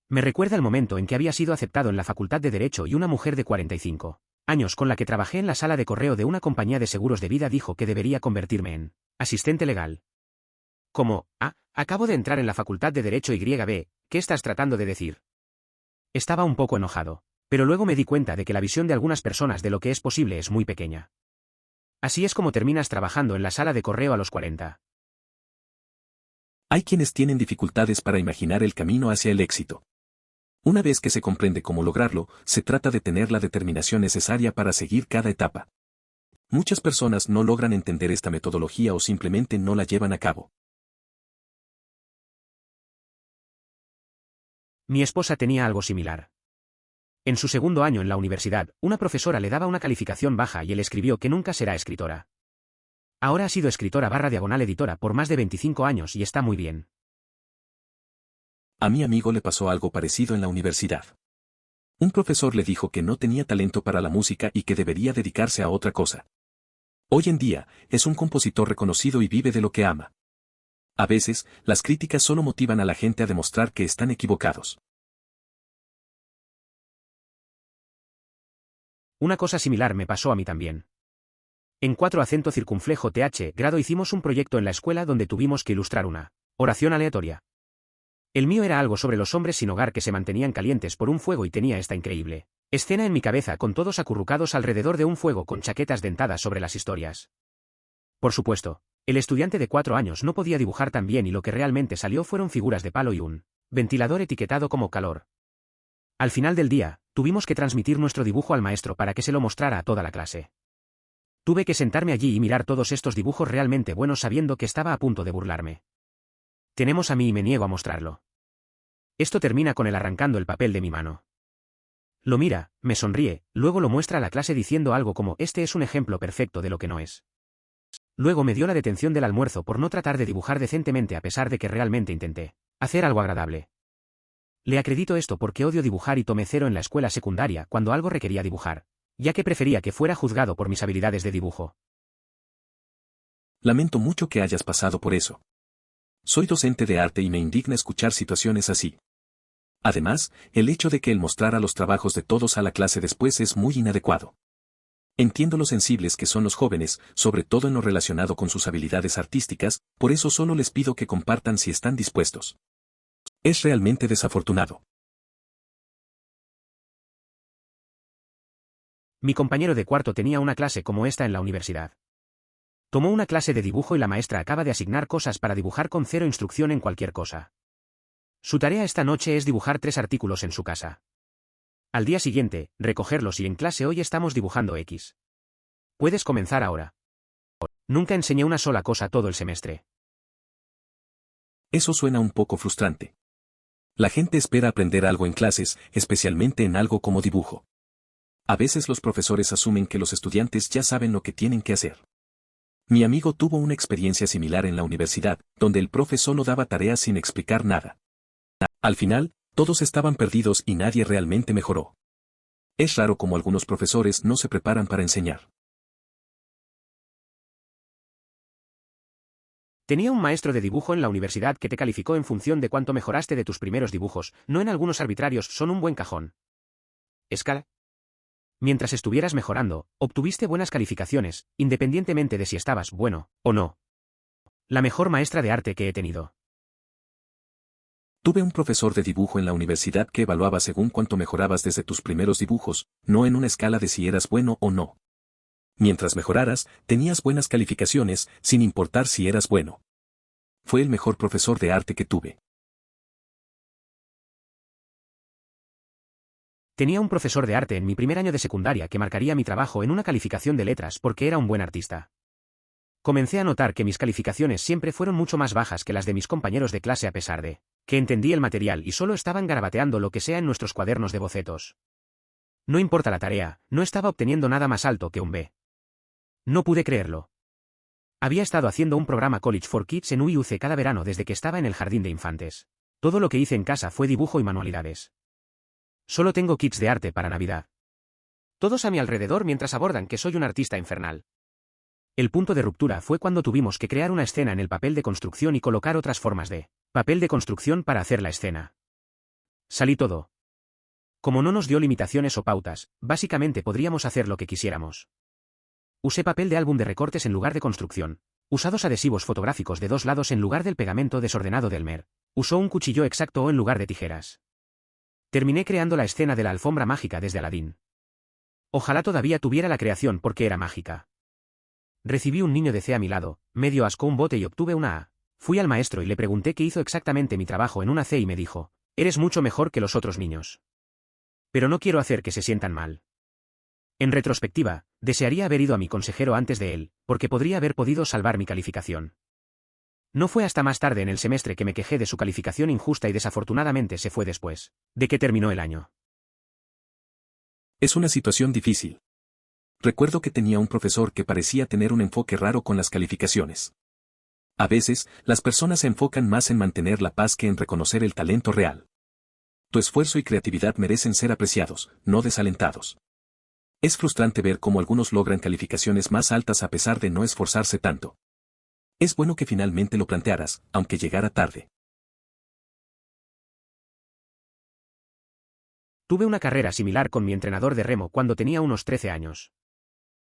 Me recuerda el momento en que había sido aceptado en la Facultad de Derecho y una mujer de 45 años con la que trabajé en la sala de correo de una compañía de seguros de vida dijo que debería convertirme en asistente legal. Como, acabo de entrar en la Facultad de Derecho YB, ¿qué estás tratando de decir? Estaba un poco enojado, pero luego me di cuenta de que la visión de algunas personas de lo que es posible es muy pequeña. Así es como terminas trabajando en la sala de correo a los 40. Hay quienes tienen dificultades para imaginar el camino hacia el éxito. Una vez que se comprende cómo lograrlo, se trata de tener la determinación necesaria para seguir cada etapa. Muchas personas no logran entender esta metodología o simplemente no la llevan a cabo. Mi esposa tenía algo similar. En su segundo año en la universidad, una profesora le daba una calificación baja y él escribió que nunca será escritora. Ahora ha sido escritora/editora por más de 25 años y está muy bien. A mi amigo le pasó algo parecido en la universidad. Un profesor le dijo que no tenía talento para la música y que debería dedicarse a otra cosa. Hoy en día, es un compositor reconocido y vive de lo que ama. A veces, las críticas solo motivan a la gente a demostrar que están equivocados. Una cosa similar me pasó a mí también. En 4 acento circunflejo th grado hicimos un proyecto en la escuela donde tuvimos que ilustrar una oración aleatoria. El mío era algo sobre los hombres sin hogar que se mantenían calientes por un fuego y tenía esta increíble escena en mi cabeza con todos acurrucados alrededor de un fuego con chaquetas dentadas sobre las historias. Por supuesto, el estudiante de 4 años no podía dibujar tan bien y lo que realmente salió fueron figuras de palo y un ventilador etiquetado como calor. Al final del día, tuvimos que transmitir nuestro dibujo al maestro para que se lo mostrara a toda la clase. Tuve que sentarme allí y mirar todos estos dibujos realmente buenos sabiendo que estaba a punto de burlarme. Tenemos a mí y me niego a mostrarlo. Esto termina con él arrancando el papel de mi mano. Lo mira, me sonríe, luego lo muestra a la clase diciendo algo como este es un ejemplo perfecto de lo que no es. Luego me dio la detención del almuerzo por no tratar de dibujar decentemente a pesar de que realmente intenté hacer algo agradable. Le acredito esto porque odio dibujar y tomé 0 en la escuela secundaria cuando algo requería dibujar, ya que prefería que fuera juzgado por mis habilidades de dibujo. Lamento mucho que hayas pasado por eso. Soy docente de arte y me indigna escuchar situaciones así. Además, el hecho de que él mostrara los trabajos de todos a la clase después es muy inadecuado. Entiendo lo sensibles que son los jóvenes, sobre todo en lo relacionado con sus habilidades artísticas, por eso solo les pido que compartan si están dispuestos. Es realmente desafortunado. Mi compañero de cuarto tenía una clase como esta en la universidad. Tomó una clase de dibujo y la maestra acaba de asignar cosas para dibujar con 0 instrucción en cualquier cosa. Su tarea esta noche es dibujar 3 artículos en su casa. Al día siguiente, recogerlos y en clase hoy estamos dibujando X. Puedes comenzar ahora. Nunca enseñé una sola cosa todo el semestre. Eso suena un poco frustrante. La gente espera aprender algo en clases, especialmente en algo como dibujo. A veces los profesores asumen que los estudiantes ya saben lo que tienen que hacer. Mi amigo tuvo una experiencia similar en la universidad, donde el profe solo daba tareas sin explicar nada. Al final, todos estaban perdidos y nadie realmente mejoró. Es raro como algunos profesores no se preparan para enseñar. Tenía un maestro de dibujo en la universidad que te calificó en función de cuánto mejoraste de tus primeros dibujos, no en algunos arbitrarios, son un buen cajón. Escala. Mientras estuvieras mejorando, obtuviste buenas calificaciones, independientemente de si estabas bueno o no. La mejor maestra de arte que he tenido. Tuve un profesor de dibujo en la universidad que evaluaba según cuánto mejorabas desde tus primeros dibujos, no en una escala de si eras bueno o no. Mientras mejoraras, tenías buenas calificaciones, sin importar si eras bueno. Fue el mejor profesor de arte que tuve. Tenía un profesor de arte en mi primer año de secundaria que marcaría mi trabajo en una calificación de letras porque era un buen artista. Comencé a notar que mis calificaciones siempre fueron mucho más bajas que las de mis compañeros de clase a pesar de que entendí el material y solo estaban garabateando lo que sea en nuestros cuadernos de bocetos. No importa la tarea, no estaba obteniendo nada más alto que un B. No pude creerlo. Había estado haciendo un programa College for Kids en UIUC cada verano desde que estaba en el jardín de infantes. Todo lo que hice en casa fue dibujo y manualidades. Solo tengo kits de arte para Navidad. Todos a mi alrededor mientras abordan que soy un artista infernal. El punto de ruptura fue cuando tuvimos que crear una escena en el papel de construcción y colocar otras formas de papel de construcción para hacer la escena. Salí todo. Como no nos dio limitaciones o pautas, básicamente podríamos hacer lo que quisiéramos. Usé papel de álbum de recortes en lugar de construcción. Usados adhesivos fotográficos de 2 lados en lugar del pegamento desordenado de Elmer. Usó un cuchillo exacto o en lugar de tijeras. Terminé creando la escena de la alfombra mágica desde Aladdin. Ojalá todavía tuviera la creación porque era mágica. Recibí un niño de C a mi lado, medio ascó un bote y obtuve una A. Fui al maestro y le pregunté qué hizo exactamente mi trabajo en una C y me dijo, eres mucho mejor que los otros niños. Pero no quiero hacer que se sientan mal. En retrospectiva, desearía haber ido a mi consejero antes de él, porque podría haber podido salvar mi calificación. No fue hasta más tarde en el semestre que me quejé de su calificación injusta y desafortunadamente se fue después de que terminó el año. Es una situación difícil. Recuerdo que tenía un profesor que parecía tener un enfoque raro con las calificaciones. A veces, las personas se enfocan más en mantener la paz que en reconocer el talento real. Tu esfuerzo y creatividad merecen ser apreciados, no desalentados. Es frustrante ver cómo algunos logran calificaciones más altas a pesar de no esforzarse tanto. Es bueno que finalmente lo plantearas, aunque llegara tarde. Tuve una carrera similar con mi entrenador de remo cuando tenía unos 13 años.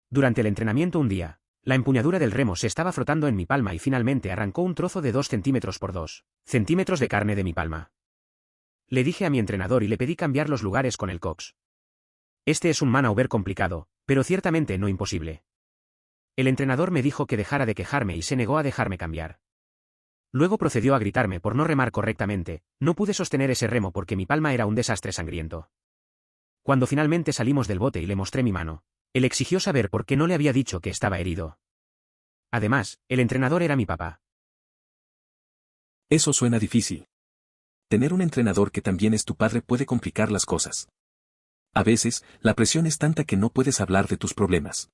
Durante el entrenamiento un día, la empuñadura del remo se estaba frotando en mi palma y finalmente arrancó un trozo de 2 centímetros por 2 centímetros de carne de mi palma. Le dije a mi entrenador y le pedí cambiar los lugares con el cox. Este es un maneuver complicado, pero ciertamente no imposible. El entrenador me dijo que dejara de quejarme y se negó a dejarme cambiar. Luego procedió a gritarme por no remar correctamente, no pude sostener ese remo porque mi palma era un desastre sangriento. Cuando finalmente salimos del bote y le mostré mi mano, él exigió saber por qué no le había dicho que estaba herido. Además, el entrenador era mi papá. Eso suena difícil. Tener un entrenador que también es tu padre puede complicar las cosas. A veces, la presión es tanta que no puedes hablar de tus problemas.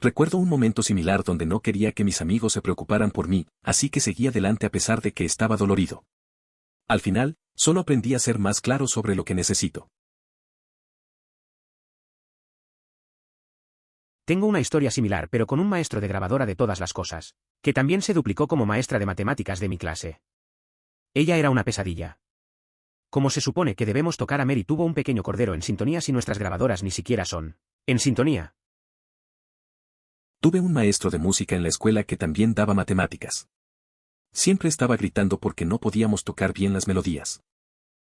Recuerdo un momento similar donde no quería que mis amigos se preocuparan por mí, así que seguí adelante a pesar de que estaba dolorido. Al final, solo aprendí a ser más claro sobre lo que necesito. Tengo una historia similar pero con un maestro de grabadora de todas las cosas, que también se duplicó como maestra de matemáticas de mi clase. Ella era una pesadilla. Como se supone que debemos tocar a Mary tuvo un pequeño cordero en sintonía si nuestras grabadoras ni siquiera son en sintonía. Tuve un maestro de música en la escuela que también daba matemáticas. Siempre estaba gritando porque no podíamos tocar bien las melodías.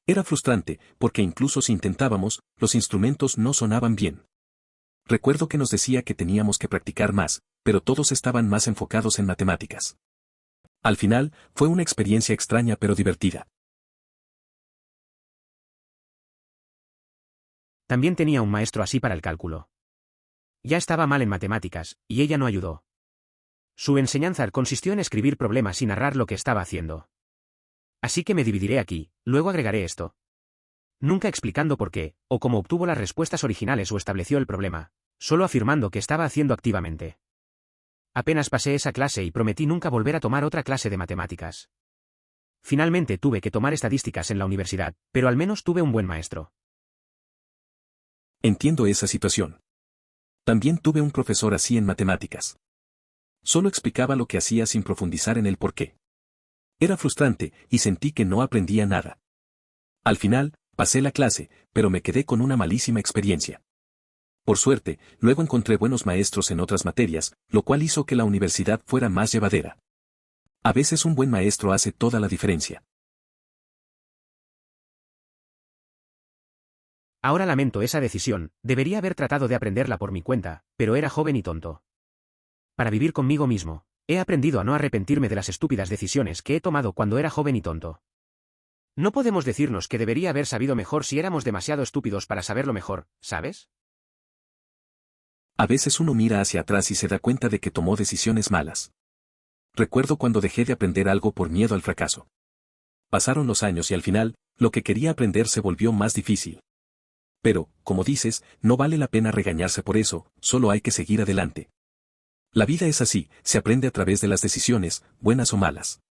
Era frustrante, porque incluso si intentábamos, los instrumentos no sonaban bien. Recuerdo que nos decía que teníamos que practicar más, pero todos estaban más enfocados en matemáticas. Al final, fue una experiencia extraña pero divertida. También tenía un maestro así para el cálculo. Ya estaba mal en matemáticas, y ella no ayudó. Su enseñanza consistió en escribir problemas y narrar lo que estaba haciendo. Así que me dividiré aquí, luego agregaré esto. Nunca explicando por qué, o cómo obtuvo las respuestas originales o estableció el problema, solo afirmando que estaba haciendo activamente. Apenas pasé esa clase y prometí nunca volver a tomar otra clase de matemáticas. Finalmente tuve que tomar estadísticas en la universidad, pero al menos tuve un buen maestro. Entiendo esa situación. También tuve un profesor así en matemáticas. Solo explicaba lo que hacía sin profundizar en el porqué. Era frustrante y sentí que no aprendía nada. Al final, pasé la clase, pero me quedé con una malísima experiencia. Por suerte, luego encontré buenos maestros en otras materias, lo cual hizo que la universidad fuera más llevadera. A veces un buen maestro hace toda la diferencia. Ahora lamento esa decisión, debería haber tratado de aprenderla por mi cuenta, pero era joven y tonto. Para vivir conmigo mismo, he aprendido a no arrepentirme de las estúpidas decisiones que he tomado cuando era joven y tonto. No podemos decirnos que debería haber sabido mejor si éramos demasiado estúpidos para saberlo mejor, ¿sabes? A veces uno mira hacia atrás y se da cuenta de que tomó decisiones malas. Recuerdo cuando dejé de aprender algo por miedo al fracaso. Pasaron los años y al final, lo que quería aprender se volvió más difícil. Pero, como dices, no vale la pena regañarse por eso, solo hay que seguir adelante. La vida es así, se aprende a través de las decisiones, buenas o malas.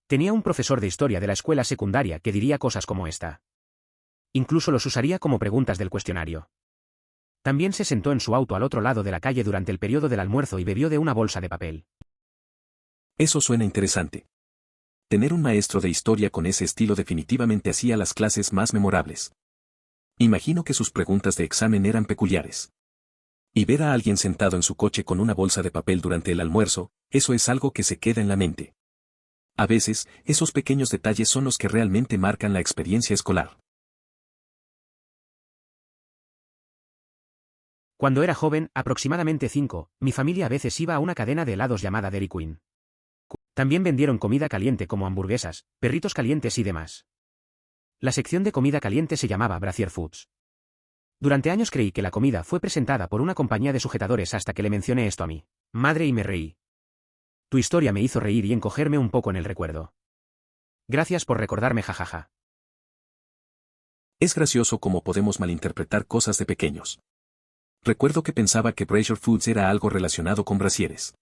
Tenía un profesor de historia de la escuela secundaria que diría cosas como esta. incluso los usaría como preguntas del cuestionario. También se sentó en su auto al otro lado de la calle durante el periodo del almuerzo y bebió de una bolsa de papel. Eso suena interesante. Tener un maestro de historia con ese estilo definitivamente hacía las clases más memorables. Imagino que sus preguntas de examen eran peculiares. Y ver a alguien sentado en su coche con una bolsa de papel durante el almuerzo, eso es algo que se queda en la mente. A veces, esos pequeños detalles son los que realmente marcan la experiencia escolar. Cuando era joven, aproximadamente 5, mi familia a veces iba a una cadena de helados llamada Dairy Queen. También vendieron comida caliente como hamburguesas, perritos calientes y demás. La sección de comida caliente se llamaba Brazier Foods. Durante años creí que la comida fue presentada por una compañía de sujetadores hasta que le mencioné esto a mi madre y me reí. Tu historia me hizo reír y encogerme un poco en el recuerdo. Gracias por recordarme, jajaja. Es gracioso cómo podemos malinterpretar cosas de pequeños. Recuerdo que pensaba que Brazier Foods era algo relacionado con brasieres.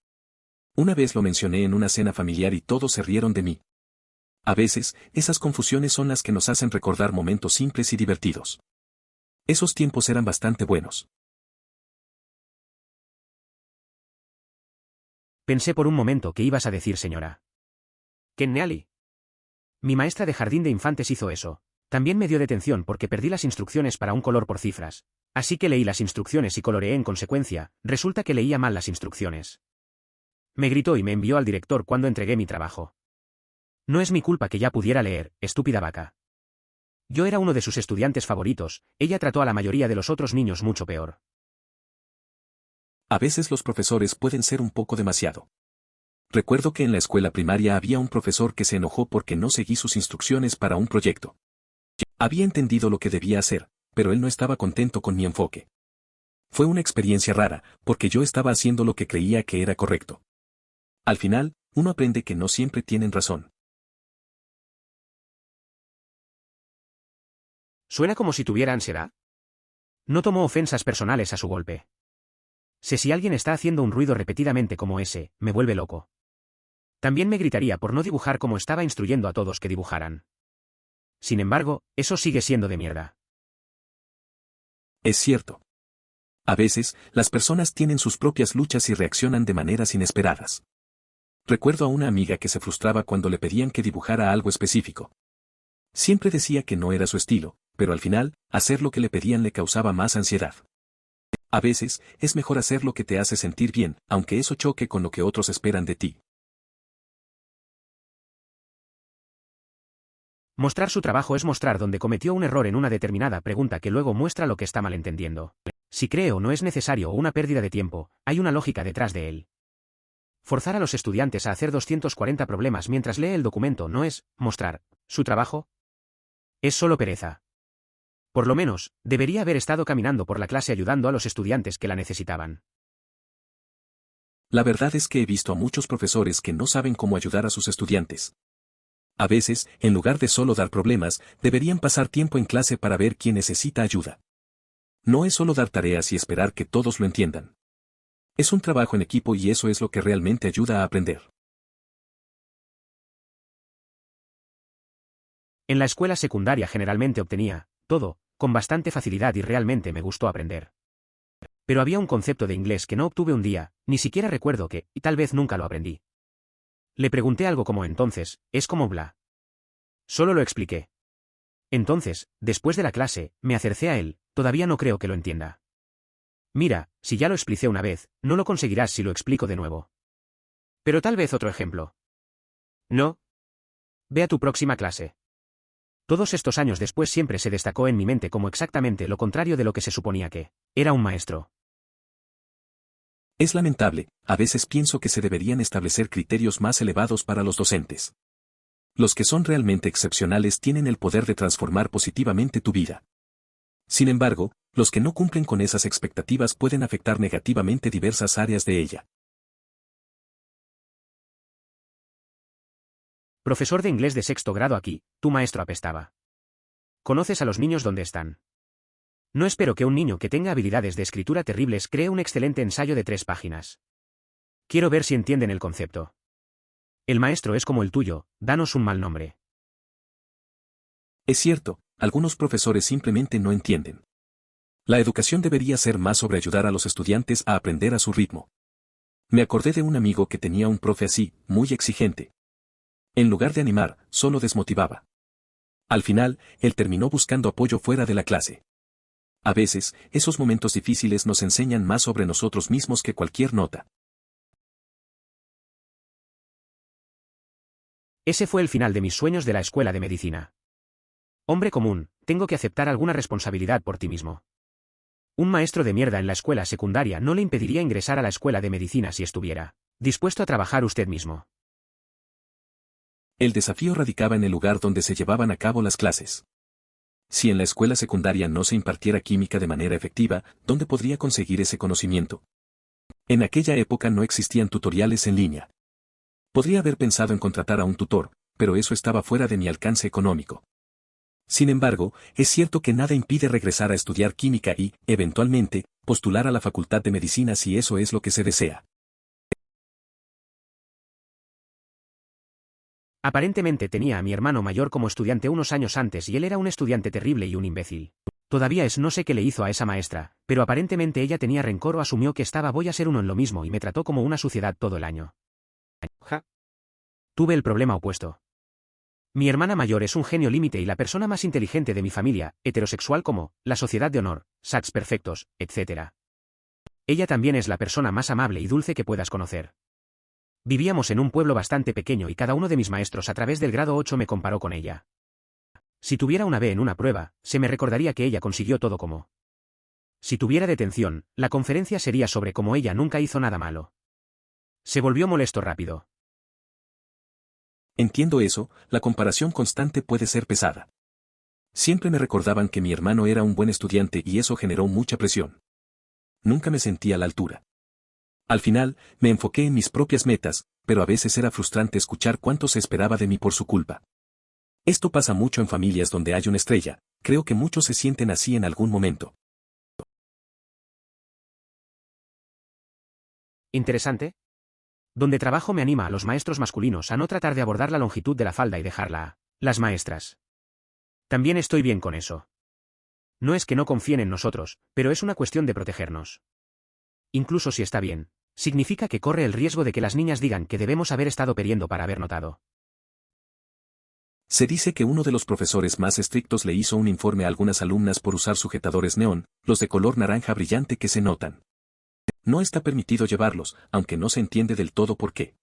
Una vez lo mencioné en una cena familiar y todos se rieron de mí. A veces, esas confusiones son las que nos hacen recordar momentos simples y divertidos. Esos tiempos eran bastante buenos. Pensé por un momento que ibas a decir señora Kenneally. Mi maestra de jardín de infantes hizo eso. También me dio detención porque perdí las instrucciones para un color por cifras. Así que leí las instrucciones y coloreé en consecuencia. Resulta que leía mal las instrucciones. Me gritó y me envió al director cuando entregué mi trabajo. No es mi culpa que ya pudiera leer, estúpida vaca. Yo era uno de sus estudiantes favoritos, ella trató a la mayoría de los otros niños mucho peor. A veces los profesores pueden ser un poco demasiado. Recuerdo que en la escuela primaria había un profesor que se enojó porque no seguí sus instrucciones para un proyecto. Había entendido lo que debía hacer, pero él no estaba contento con mi enfoque. Fue una experiencia rara, porque yo estaba haciendo lo que creía que era correcto. Al final, uno aprende que no siempre tienen razón. ¿Suena como si tuviera ansiedad? No tomó ofensas personales a su golpe. Sé si alguien está haciendo un ruido repetidamente como ese, me vuelve loco. También me gritaría por no dibujar como estaba instruyendo a todos que dibujaran. Sin embargo, eso sigue siendo de mierda. Es cierto. A veces, las personas tienen sus propias luchas y reaccionan de maneras inesperadas. Recuerdo a una amiga que se frustraba cuando le pedían que dibujara algo específico. Siempre decía que no era su estilo, pero al final, hacer lo que le pedían le causaba más ansiedad. A veces, es mejor hacer lo que te hace sentir bien, aunque eso choque con lo que otros esperan de ti. Mostrar su trabajo es mostrar donde cometió un error en una determinada pregunta que luego muestra lo que está malentendiendo. Si cree o no es necesario o una pérdida de tiempo, hay una lógica detrás de él. Forzar a los estudiantes a hacer 240 problemas mientras lee el documento no es mostrar su trabajo. Es solo pereza. Por lo menos, debería haber estado caminando por la clase ayudando a los estudiantes que la necesitaban. La verdad es que he visto a muchos profesores que no saben cómo ayudar a sus estudiantes. A veces, en lugar de solo dar problemas, deberían pasar tiempo en clase para ver quién necesita ayuda. No es solo dar tareas y esperar que todos lo entiendan. Es un trabajo en equipo y eso es lo que realmente ayuda a aprender. En la escuela secundaria generalmente obtenía todo, con bastante facilidad y realmente me gustó aprender. Pero había un concepto de inglés que no obtuve un día, ni siquiera recuerdo que, y tal vez nunca lo aprendí. Le pregunté algo como entonces, es como bla. Solo lo expliqué. Entonces, después de la clase, me acerqué a él, todavía no creo que lo entienda. Mira, si ya lo expliqué una vez, no lo conseguirás si lo explico de nuevo. Pero tal vez otro ejemplo. No. Ve a tu próxima clase. Todos estos años después siempre se destacó en mi mente como exactamente lo contrario de lo que se suponía que era un maestro. Es lamentable, a veces pienso que se deberían establecer criterios más elevados para los docentes. Los que son realmente excepcionales tienen el poder de transformar positivamente tu vida. Sin embargo, los que no cumplen con esas expectativas pueden afectar negativamente diversas áreas de ella. Profesor de inglés de sexto grado aquí, tu maestro apestaba. ¿Conoces a los niños dónde están? No espero que un niño que tenga habilidades de escritura terribles cree un excelente ensayo de 3 páginas. Quiero ver si entienden el concepto. El maestro es como el tuyo, danos un mal nombre. Es cierto, Algunos profesores simplemente no entienden. La educación debería ser más sobre ayudar a los estudiantes a aprender a su ritmo. Me acordé de un amigo que tenía un profe así, muy exigente. En lugar de animar, solo desmotivaba. Al final, él terminó buscando apoyo fuera de la clase. A veces, esos momentos difíciles nos enseñan más sobre nosotros mismos que cualquier nota. Ese fue el final de mis sueños de la escuela de medicina. Hombre común, tengo que aceptar alguna responsabilidad por ti mismo. Un maestro de mierda en la escuela secundaria no le impediría ingresar a la escuela de medicina si estuviera dispuesto a trabajar usted mismo. El desafío radicaba en el lugar donde se llevaban a cabo las clases. Si en la escuela secundaria no se impartiera química de manera efectiva, ¿dónde podría conseguir ese conocimiento? En aquella época no existían tutoriales en línea. Podría haber pensado en contratar a un tutor, pero eso estaba fuera de mi alcance económico. Sin embargo, es cierto que nada impide regresar a estudiar química y, eventualmente, postular a la Facultad de Medicina si eso es lo que se desea. Aparentemente tenía a mi hermano mayor como estudiante unos años antes y él era un estudiante terrible y un imbécil. Todavía no sé qué le hizo a esa maestra, pero aparentemente ella tenía rencor o asumió que voy a ser uno en lo mismo y me trató como una suciedad todo el año. Ja. Tuve el problema opuesto. Mi hermana mayor es un genio límite y la persona más inteligente de mi familia, heterosexual como, la sociedad de honor, sacs perfectos, etc. Ella también es la persona más amable y dulce que puedas conocer. Vivíamos en un pueblo bastante pequeño y cada uno de mis maestros a través del grado 8 me comparó con ella. Si tuviera una B en una prueba, se me recordaría que ella consiguió todo como. Si tuviera detención, la conferencia sería sobre cómo ella nunca hizo nada malo. Se volvió molesto rápido. Entiendo eso, la comparación constante puede ser pesada. Siempre me recordaban que mi hermano era un buen estudiante y eso generó mucha presión. Nunca me sentí a la altura. Al final, me enfoqué en mis propias metas, pero a veces era frustrante escuchar cuánto se esperaba de mí por su culpa. Esto pasa mucho en familias donde hay una estrella, creo que muchos se sienten así en algún momento. ¿Interesante? Donde trabajo me anima a los maestros masculinos a no tratar de abordar la longitud de la falda y dejarla a las maestras. También estoy bien con eso. No es que no confíen en nosotros, pero es una cuestión de protegernos. Incluso si está bien, significa que corre el riesgo de que las niñas digan que debemos haber estado periendo para haber notado. Se dice que uno de los profesores más estrictos le hizo un informe a algunas alumnas por usar sujetadores neón, los de color naranja brillante que se notan. No está permitido llevarlos, aunque no se entiende del todo por qué.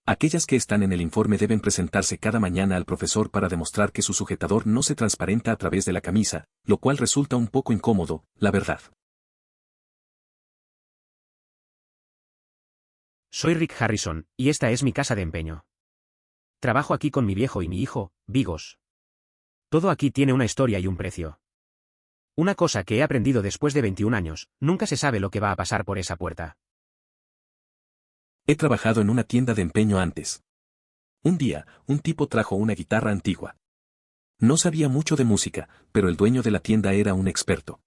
Aquellas que están en el informe deben presentarse cada mañana al profesor para demostrar que su sujetador no se transparenta a través de la camisa, lo cual resulta un poco incómodo, la verdad. Soy Rick Harrison, y esta es mi casa de empeño. Trabajo aquí con mi viejo y mi hijo, Vigos. Todo aquí tiene una historia y un precio. Una cosa que he aprendido después de 21 años, nunca se sabe lo que va a pasar por esa puerta. He trabajado en una tienda de empeño antes. Un día, un tipo trajo una guitarra antigua. No sabía mucho de música, pero el dueño de la tienda era un experto.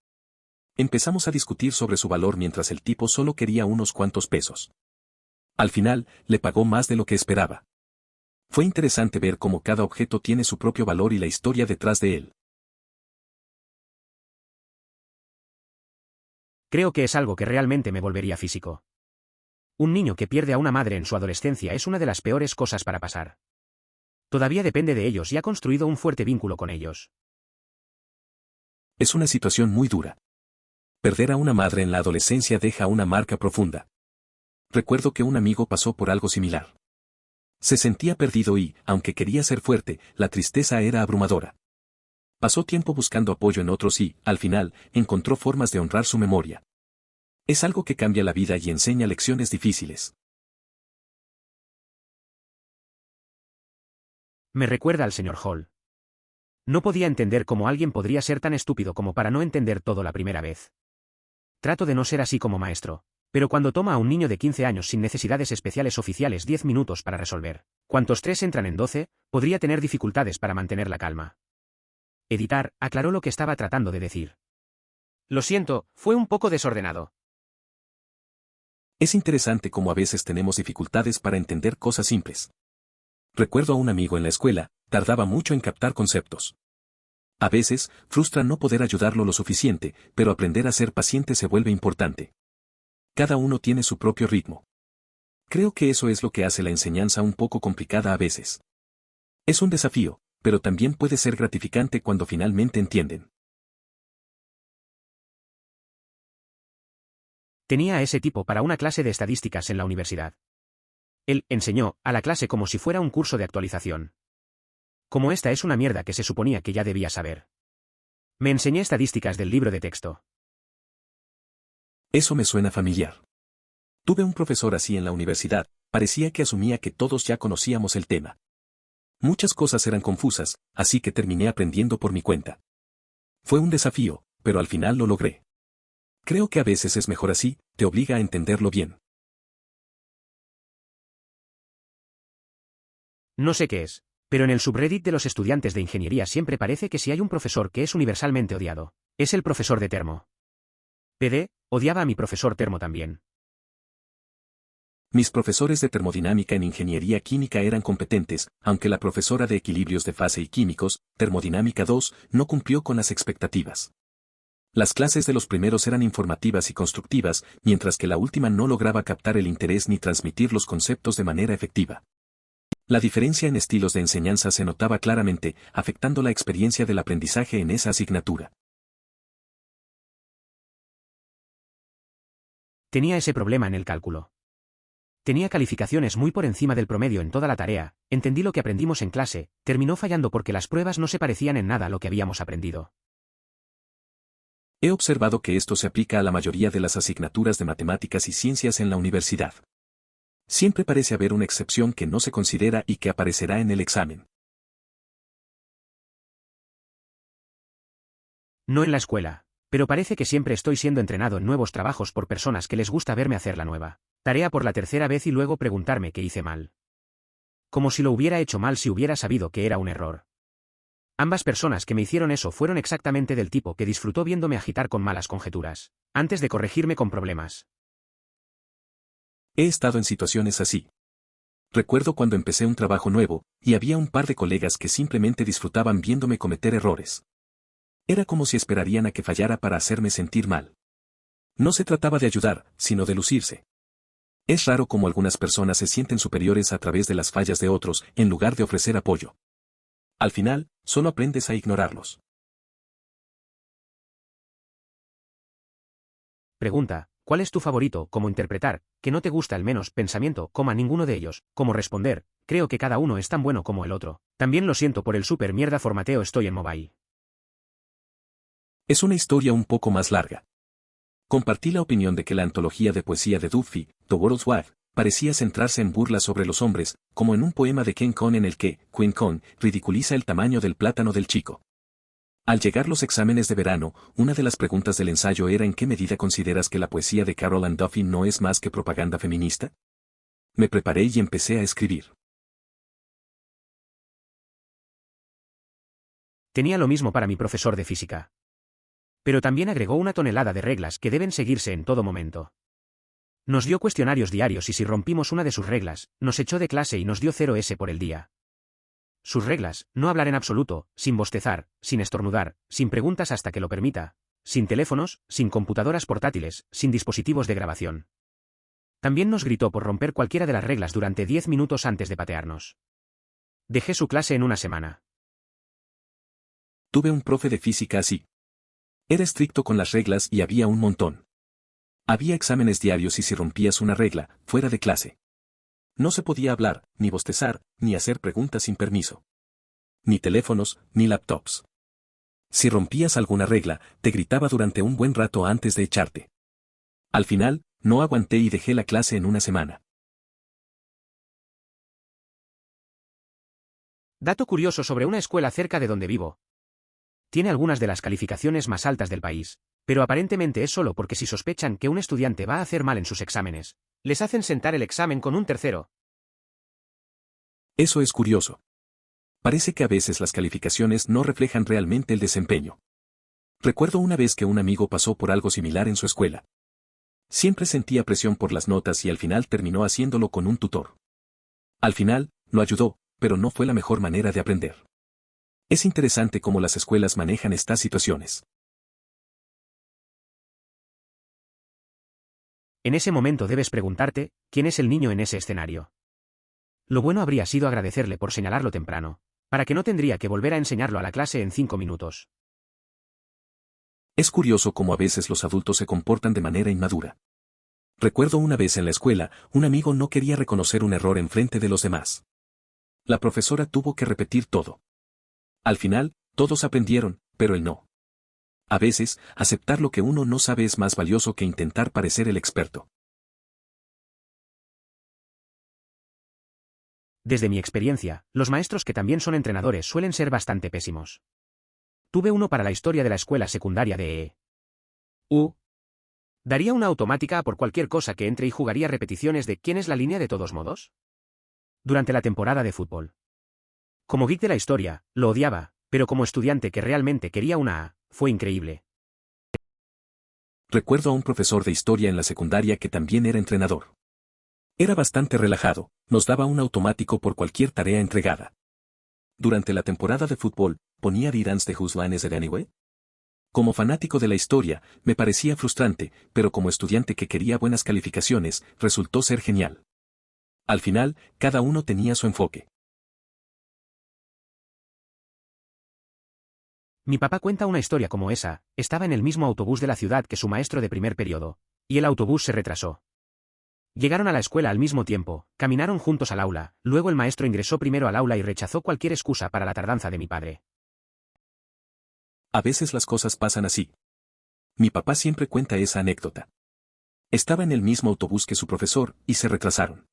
Empezamos a discutir sobre su valor mientras el tipo solo quería unos cuantos pesos. Al final, le pagó más de lo que esperaba. Fue interesante ver cómo cada objeto tiene su propio valor y la historia detrás de él. Creo que es algo que realmente me volvería físico. Un niño que pierde a una madre en su adolescencia es una de las peores cosas para pasar. Todavía depende de ellos y ha construido un fuerte vínculo con ellos. Es una situación muy dura. Perder a una madre en la adolescencia deja una marca profunda. Recuerdo que un amigo pasó por algo similar. Se sentía perdido y, aunque quería ser fuerte, la tristeza era abrumadora. Pasó tiempo buscando apoyo en otros y, al final, encontró formas de honrar su memoria. Es algo que cambia la vida y enseña lecciones difíciles. Me recuerda al señor Hall. No podía entender cómo alguien podría ser tan estúpido como para no entender todo la primera vez. Trato de no ser así como maestro, pero cuando toma a un niño de 15 años sin necesidades especiales oficiales 10 minutos para resolver, ¿cuántos 3 entran en 12?, podría tener dificultades para mantener la calma. Editar, aclaró lo que estaba tratando de decir. Lo siento, fue un poco desordenado. Es interesante cómo a veces tenemos dificultades para entender cosas simples. Recuerdo a un amigo en la escuela, tardaba mucho en captar conceptos. A veces, frustra no poder ayudarlo lo suficiente, pero aprender a ser paciente se vuelve importante. Cada uno tiene su propio ritmo. Creo que eso es lo que hace la enseñanza un poco complicada a veces. Es un desafío, pero también puede ser gratificante cuando finalmente entienden. Tenía a ese tipo para una clase de estadísticas en la universidad. Él enseñó a la clase como si fuera un curso de actualización. Como esta es una mierda que se suponía que ya debía saber. Me enseñé estadísticas del libro de texto. Eso me suena familiar. Tuve un profesor así en la universidad, parecía que asumía que todos ya conocíamos el tema. Muchas cosas eran confusas, así que terminé aprendiendo por mi cuenta. Fue un desafío, pero al final lo logré. Creo que a veces es mejor así, te obliga a entenderlo bien. No sé qué es, pero en el subreddit de los estudiantes de ingeniería siempre parece que si hay un profesor que es universalmente odiado, es el profesor de termo. PD, odiaba a mi profesor termo también. Mis profesores de termodinámica en ingeniería química eran competentes, aunque la profesora de equilibrios de fase y químicos, termodinámica 2, no cumplió con las expectativas. Las clases de los primeros eran informativas y constructivas, mientras que la última no lograba captar el interés ni transmitir los conceptos de manera efectiva. La diferencia en estilos de enseñanza se notaba claramente, afectando la experiencia del aprendizaje en esa asignatura. Tenía ese problema en el cálculo. Tenía calificaciones muy por encima del promedio en toda la tarea, entendí lo que aprendimos en clase, terminó fallando porque las pruebas no se parecían en nada a lo que habíamos aprendido. He observado que esto se aplica a la mayoría de las asignaturas de matemáticas y ciencias en la universidad. Siempre parece haber una excepción que no se considera y que aparecerá en el examen. No en la escuela, pero parece que siempre estoy siendo entrenado en nuevos trabajos por personas que les gusta verme hacer la nueva tarea por la tercera vez y luego preguntarme qué hice mal. Como si lo hubiera hecho mal si hubiera sabido que era un error. Ambas personas que me hicieron eso fueron exactamente del tipo que disfrutó viéndome agitar con malas conjeturas, antes de corregirme con problemas. He estado en situaciones así. Recuerdo cuando empecé un trabajo nuevo, y había un par de colegas que simplemente disfrutaban viéndome cometer errores. Era como si esperarían a que fallara para hacerme sentir mal. No se trataba de ayudar, sino de lucirse. Es raro cómo algunas personas se sienten superiores a través de las fallas de otros, en lugar de ofrecer apoyo. Al final, solo aprendes a ignorarlos. Pregunta, ¿cuál es tu favorito? ¿Cómo interpretar? ¿Qué no te gusta al menos? Pensamiento, ninguno de ellos. ¿Cómo responder? Creo que cada uno es tan bueno como el otro. También lo siento por el super mierda formateo, estoy en mobile. Es una historia un poco más larga. Compartí la opinión de que la antología de poesía de Duffy, The World's Wife, parecía centrarse en burlas sobre los hombres, como en un poema de Ken Con en el que Queen Con ridiculiza el tamaño del plátano del chico. Al llegar los exámenes de verano, una de las preguntas del ensayo era ¿en qué medida consideras que la poesía de Carol Ann Duffy no es más que propaganda feminista? Me preparé y empecé a escribir. Tenía lo mismo para mi profesor de física. Pero también agregó una tonelada de reglas que deben seguirse en todo momento. Nos dio cuestionarios diarios y si rompimos una de sus reglas, nos echó de clase y nos dio 0 por el día. Sus reglas, no hablar en absoluto, sin bostezar, sin estornudar, sin preguntas hasta que lo permita, sin teléfonos, sin computadoras portátiles, sin dispositivos de grabación. También nos gritó por romper cualquiera de las reglas durante 10 minutos antes de patearnos. Dejé su clase en una semana. Tuve un profe de física así. Era estricto con las reglas y había un montón. Había exámenes diarios y si rompías una regla, fuera de clase. No se podía hablar, ni bostezar, ni hacer preguntas sin permiso. Ni teléfonos, ni laptops. Si rompías alguna regla, te gritaba durante un buen rato antes de echarte. Al final, no aguanté y dejé la clase en una semana. Dato curioso sobre una escuela cerca de donde vivo. Tiene algunas de las calificaciones más altas del país, pero aparentemente es solo porque si sospechan que un estudiante va a hacer mal en sus exámenes, les hacen sentar el examen con un tercero. Eso es curioso. Parece que a veces las calificaciones no reflejan realmente el desempeño. Recuerdo una vez que un amigo pasó por algo similar en su escuela. Siempre sentía presión por las notas y al final terminó haciéndolo con un tutor. Al final, lo ayudó, pero no fue la mejor manera de aprender. Es interesante cómo las escuelas manejan estas situaciones. En ese momento debes preguntarte, ¿quién es el niño en ese escenario? Lo bueno habría sido agradecerle por señalarlo temprano, para que no tendría que volver a enseñarlo a la clase en 5 minutos. Es curioso cómo a veces los adultos se comportan de manera inmadura. Recuerdo una vez en la escuela, un amigo no quería reconocer un error en frente de los demás. La profesora tuvo que repetir todo. Al final, todos aprendieron, pero él no. A veces, aceptar lo que uno no sabe es más valioso que intentar parecer el experto. Desde mi experiencia, los maestros que también son entrenadores suelen ser bastante pésimos. Tuve uno para la historia de la escuela secundaria de E.U. Daría una automática por cualquier cosa que entre y jugaría repeticiones de ¿quién es la línea de todos modos? Durante la temporada de fútbol. Como geek de la historia, lo odiaba, pero como estudiante que realmente quería una A, fue increíble. Recuerdo a un profesor de historia en la secundaria que también era entrenador. Era bastante relajado, nos daba un automático por cualquier tarea entregada. Durante la temporada de fútbol, ponía reruns de Whose Line Is It Anyway? Como fanático de la historia, me parecía frustrante, pero como estudiante que quería buenas calificaciones, resultó ser genial. Al final, cada uno tenía su enfoque. Mi papá cuenta una historia como esa, estaba en el mismo autobús de la ciudad que su maestro de primer periodo, y el autobús se retrasó. Llegaron a la escuela al mismo tiempo, caminaron juntos al aula, luego el maestro ingresó primero al aula y rechazó cualquier excusa para la tardanza de mi padre. A veces las cosas pasan así. Mi papá siempre cuenta esa anécdota. Estaba en el mismo autobús que su profesor, y se retrasaron.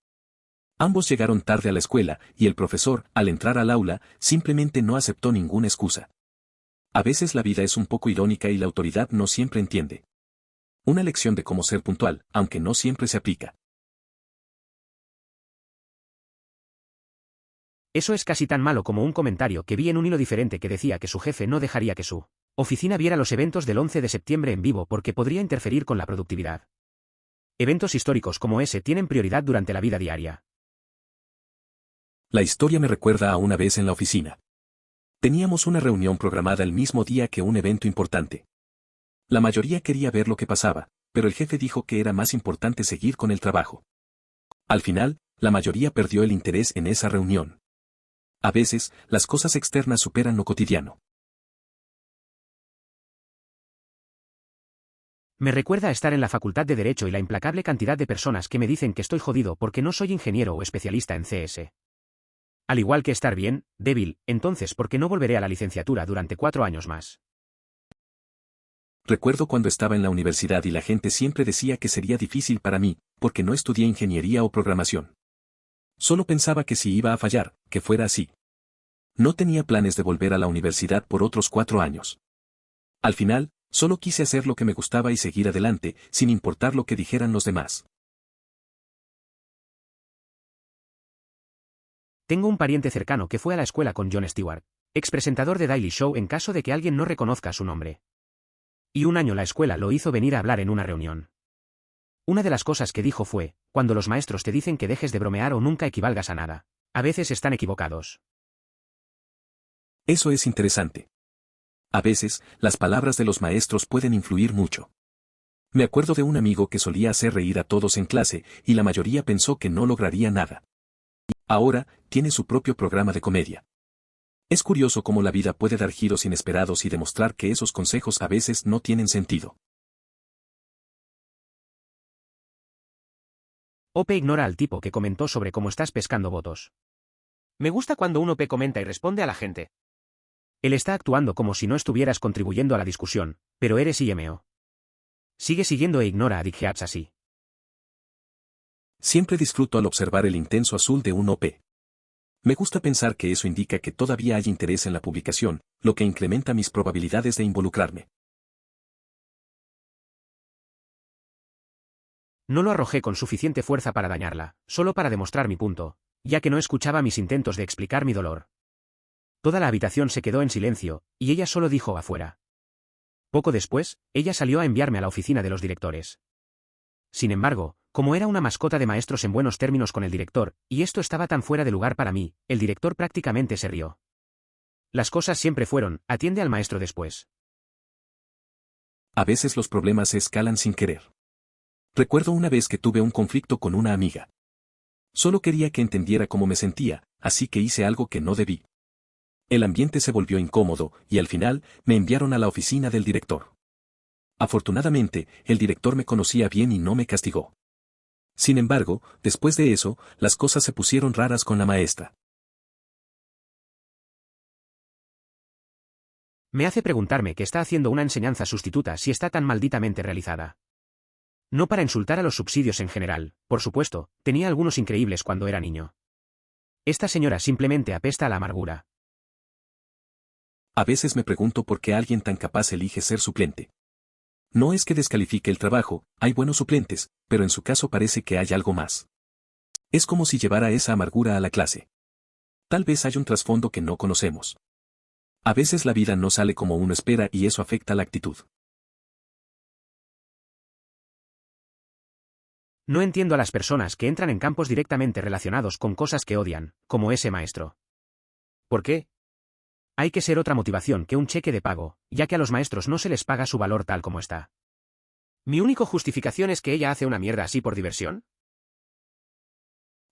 Ambos llegaron tarde a la escuela, y el profesor, al entrar al aula, simplemente no aceptó ninguna excusa. A veces la vida es un poco irónica y la autoridad no siempre entiende. Una lección de cómo ser puntual, aunque no siempre se aplica. Eso es casi tan malo como un comentario que vi en un hilo diferente que decía que su jefe no dejaría que su oficina viera los eventos del 11 de septiembre en vivo porque podría interferir con la productividad. Eventos históricos como ese tienen prioridad durante la vida diaria. La historia me recuerda a una vez en la oficina. Teníamos una reunión programada el mismo día que un evento importante. La mayoría quería ver lo que pasaba, pero el jefe dijo que era más importante seguir con el trabajo. Al final, la mayoría perdió el interés en esa reunión. A veces, las cosas externas superan lo cotidiano. Me recuerda a estar en la facultad de Derecho y la implacable cantidad de personas que me dicen que estoy jodido porque no soy ingeniero o especialista en CS. Al igual que estar bien, débil, entonces ¿por qué no volveré a la licenciatura durante 4 años más? Recuerdo cuando estaba en la universidad y la gente siempre decía que sería difícil para mí, porque no estudié ingeniería o programación. Solo pensaba que si iba a fallar, que fuera así. No tenía planes de volver a la universidad por otros 4 años. Al final, solo quise hacer lo que me gustaba y seguir adelante, sin importar lo que dijeran los demás. Tengo un pariente cercano que fue a la escuela con Jon Stewart, expresentador de Daily Show en caso de que alguien no reconozca su nombre. Y un año la escuela lo hizo venir a hablar en una reunión. Una de las cosas que dijo fue, cuando los maestros te dicen que dejes de bromear o nunca equivalgas a nada, a veces están equivocados. Eso es interesante. A veces, las palabras de los maestros pueden influir mucho. Me acuerdo de un amigo que solía hacer reír a todos en clase, y la mayoría pensó que no lograría nada. Ahora, tiene su propio programa de comedia. Es curioso cómo la vida puede dar giros inesperados y demostrar que esos consejos a veces no tienen sentido. OP ignora al tipo que comentó sobre cómo estás pescando votos. Me gusta cuando un OP comenta y responde a la gente. Él está actuando como si no estuvieras contribuyendo a la discusión, pero eres IMO. Sigue siguiendo e ignora a Dick Heaps así. Siempre disfruto al observar el intenso azul de un OP. Me gusta pensar que eso indica que todavía hay interés en la publicación, lo que incrementa mis probabilidades de involucrarme. No lo arrojé con suficiente fuerza para dañarla, solo para demostrar mi punto, ya que no escuchaba mis intentos de explicar mi dolor. Toda la habitación se quedó en silencio, y ella solo dijo afuera. Poco después, ella salió a enviarme a la oficina de los directores. Sin embargo, como era una mascota de maestros en buenos términos con el director, y esto estaba tan fuera de lugar para mí, el director prácticamente se rió. Las cosas siempre fueron, atiende al maestro después. A veces los problemas se escalan sin querer. Recuerdo una vez que tuve un conflicto con una amiga. Solo quería que entendiera cómo me sentía, así que hice algo que no debí. El ambiente se volvió incómodo, y al final, me enviaron a la oficina del director. Afortunadamente, el director me conocía bien y no me castigó. Sin embargo, después de eso, las cosas se pusieron raras con la maestra. Me hace preguntarme qué está haciendo una enseñanza sustituta si está tan malditamente realizada. No para insultar a los subsidios en general, por supuesto, tenía algunos increíbles cuando era niño. Esta señora simplemente apesta a la amargura. A veces me pregunto por qué alguien tan capaz elige ser suplente. No es que descalifique el trabajo, hay buenos suplentes, pero en su caso parece que hay algo más. Es como si llevara esa amargura a la clase. Tal vez hay un trasfondo que no conocemos. A veces la vida no sale como uno espera y eso afecta la actitud. No entiendo a las personas que entran en campos directamente relacionados con cosas que odian, como ese maestro. ¿Por qué? Hay que ser otra motivación que un cheque de pago, ya que a los maestros no se les paga su valor tal como está. ¿Mi único justificación es que ella hace una mierda así por diversión?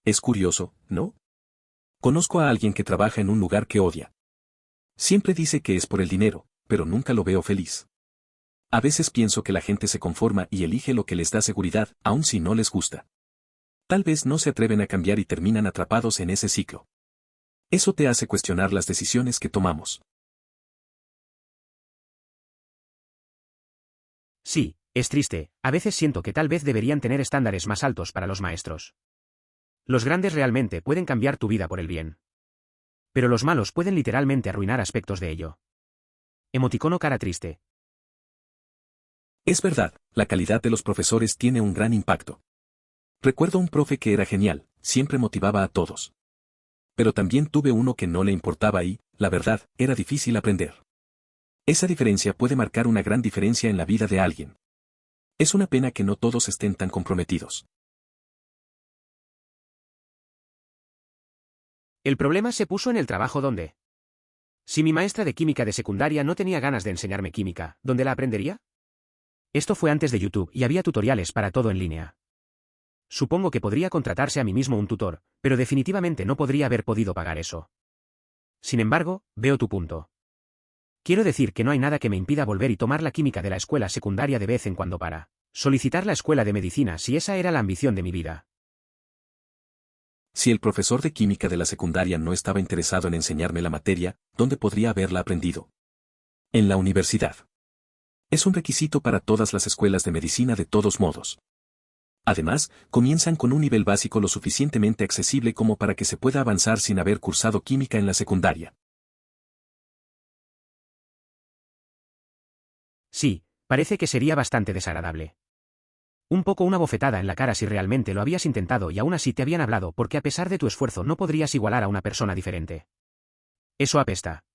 Es curioso, ¿no? Conozco a alguien que trabaja en un lugar que odia. Siempre dice que es por el dinero, pero nunca lo veo feliz. A veces pienso que la gente se conforma y elige lo que les da seguridad, aun si no les gusta. Tal vez no se atreven a cambiar y terminan atrapados en ese ciclo. Eso te hace cuestionar las decisiones que tomamos. Sí, es triste, a veces siento que tal vez deberían tener estándares más altos para los maestros. Los grandes realmente pueden cambiar tu vida por el bien. Pero los malos pueden literalmente arruinar aspectos de ello. Emoticono cara triste. Es verdad, la calidad de los profesores tiene un gran impacto. Recuerdo un profe que era genial, siempre motivaba a todos. Pero también tuve uno que no le importaba y, la verdad, era difícil aprender. Esa diferencia puede marcar una gran diferencia en la vida de alguien. Es una pena que no todos estén tan comprometidos. El problema se puso en el trabajo donde. Si mi maestra de química de secundaria no tenía ganas de enseñarme química, ¿dónde la aprendería? Esto fue antes de YouTube y había tutoriales para todo en línea. Supongo que podría contratarse a mí mismo un tutor, pero definitivamente no podría haber podido pagar eso. Sin embargo, veo tu punto. Quiero decir que no hay nada que me impida volver y tomar la química de la escuela secundaria de vez en cuando para solicitar la escuela de medicina si esa era la ambición de mi vida. Si el profesor de química de la secundaria no estaba interesado en enseñarme la materia, ¿dónde podría haberla aprendido? En la universidad. Es un requisito para todas las escuelas de medicina de todos modos. Además, comienzan con un nivel básico lo suficientemente accesible como para que se pueda avanzar sin haber cursado química en la secundaria. Sí, parece que sería bastante desagradable. Un poco una bofetada en la cara si realmente lo habías intentado y aún así te habían hablado porque a pesar de tu esfuerzo no podrías igualar a una persona diferente. Eso apesta.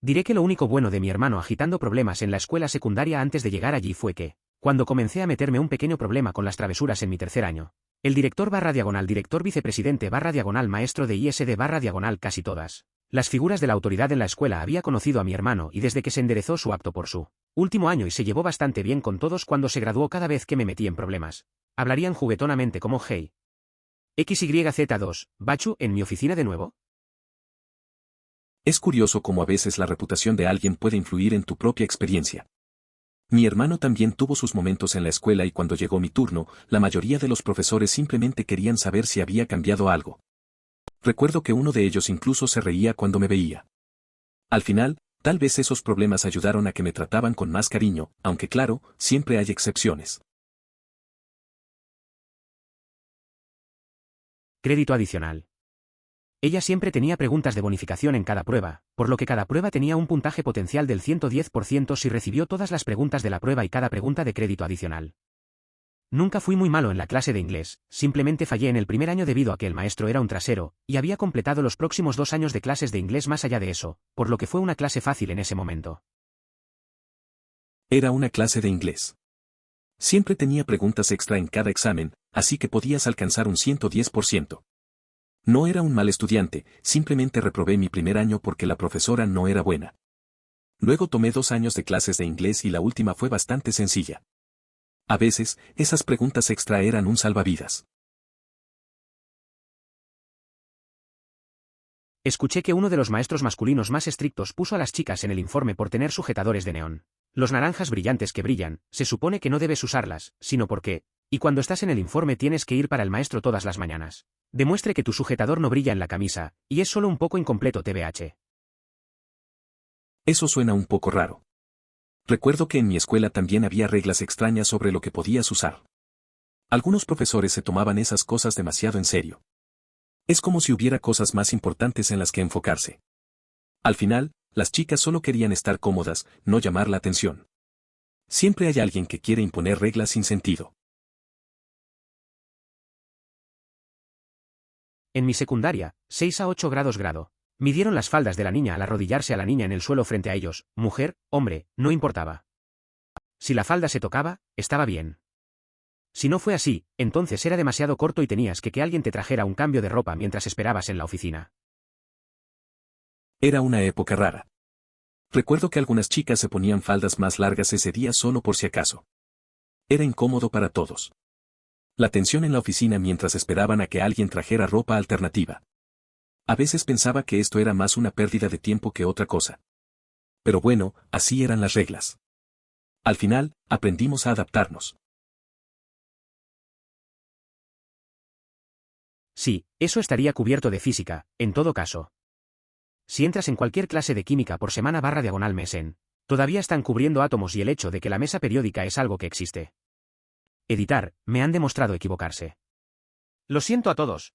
Diré que lo único bueno de mi hermano agitando problemas en la escuela secundaria antes de llegar allí fue que, cuando comencé a meterme un pequeño problema con las travesuras en mi tercer año, el director / director vicepresidente / maestro de ISD / casi todas las figuras de la autoridad en la escuela había conocido a mi hermano y desde que se enderezó su apto por su último año y se llevó bastante bien con todos cuando se graduó cada vez que me metí en problemas. Hablarían juguetonamente como hey. XYZ2, Bachu, ¿en mi oficina de nuevo? Es curioso cómo a veces la reputación de alguien puede influir en tu propia experiencia. Mi hermano también tuvo sus momentos en la escuela y cuando llegó mi turno, la mayoría de los profesores simplemente querían saber si había cambiado algo. Recuerdo que uno de ellos incluso se reía cuando me veía. Al final, tal vez esos problemas ayudaron a que me trataban con más cariño, aunque claro, siempre hay excepciones. Crédito adicional. Ella siempre tenía preguntas de bonificación en cada prueba, por lo que cada prueba tenía un puntaje potencial del 110% si recibió todas las preguntas de la prueba y cada pregunta de crédito adicional. Nunca fui muy malo en la clase de inglés, simplemente fallé en el primer año debido a que el maestro era un trasero, y había completado los próximos 2 años de clases de inglés más allá de eso, por lo que fue una clase fácil en ese momento. Era una clase de inglés. Siempre tenía preguntas extra en cada examen, así que podías alcanzar un 110%. No era un mal estudiante, simplemente reprobé mi primer año porque la profesora no era buena. Luego tomé 2 años de clases de inglés y la última fue bastante sencilla. A veces, esas preguntas extra eran un salvavidas. Escuché que uno de los maestros masculinos más estrictos puso a las chicas en el informe por tener sujetadores de neón. Los naranjas brillantes que brillan, se supone que no debes usarlas, sino porque, y cuando estás en el informe tienes que ir para el maestro todas las mañanas. Demuestre que tu sujetador no brilla en la camisa, y es solo un poco incompleto TBH. Eso suena un poco raro. Recuerdo que en mi escuela también había reglas extrañas sobre lo que podías usar. Algunos profesores se tomaban esas cosas demasiado en serio. Es como si hubiera cosas más importantes en las que enfocarse. Al final, las chicas solo querían estar cómodas, no llamar la atención. Siempre hay alguien que quiere imponer reglas sin sentido. En mi secundaria, 6 a 8 grados grado. Midieron las faldas de la niña al arrodillarse a la niña en el suelo frente a ellos, mujer, hombre, no importaba. Si la falda se tocaba, estaba bien. Si no fue así, entonces era demasiado corto y tenías que alguien te trajera un cambio de ropa mientras esperabas en la oficina. Era una época rara. Recuerdo que algunas chicas se ponían faldas más largas ese día solo por si acaso. Era incómodo para todos. La tensión en la oficina mientras esperaban a que alguien trajera ropa alternativa. A veces pensaba que esto era más una pérdida de tiempo que otra cosa. Pero bueno, así eran las reglas. Al final, aprendimos a adaptarnos. Sí, eso estaría cubierto de física, en todo caso. Si entras en cualquier clase de química por semana/mes en, todavía están cubriendo átomos y el hecho de que la mesa periódica es algo que existe. Editar, me han demostrado equivocarse. Lo siento a todos.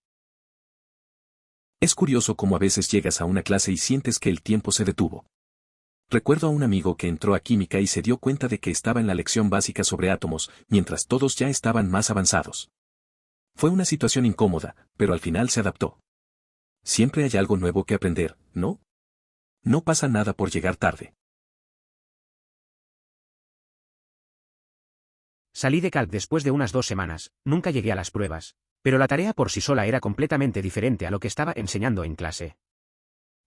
Es curioso cómo a veces llegas a una clase y sientes que el tiempo se detuvo. Recuerdo a un amigo que entró a química y se dio cuenta de que estaba en la lección básica sobre átomos, mientras todos ya estaban más avanzados. Fue una situación incómoda, pero al final se adaptó. Siempre hay algo nuevo que aprender, ¿no? No pasa nada por llegar tarde. Salí de Calc después de unas 2 semanas, nunca llegué a las pruebas, pero la tarea por sí sola era completamente diferente a lo que estaba enseñando en clase.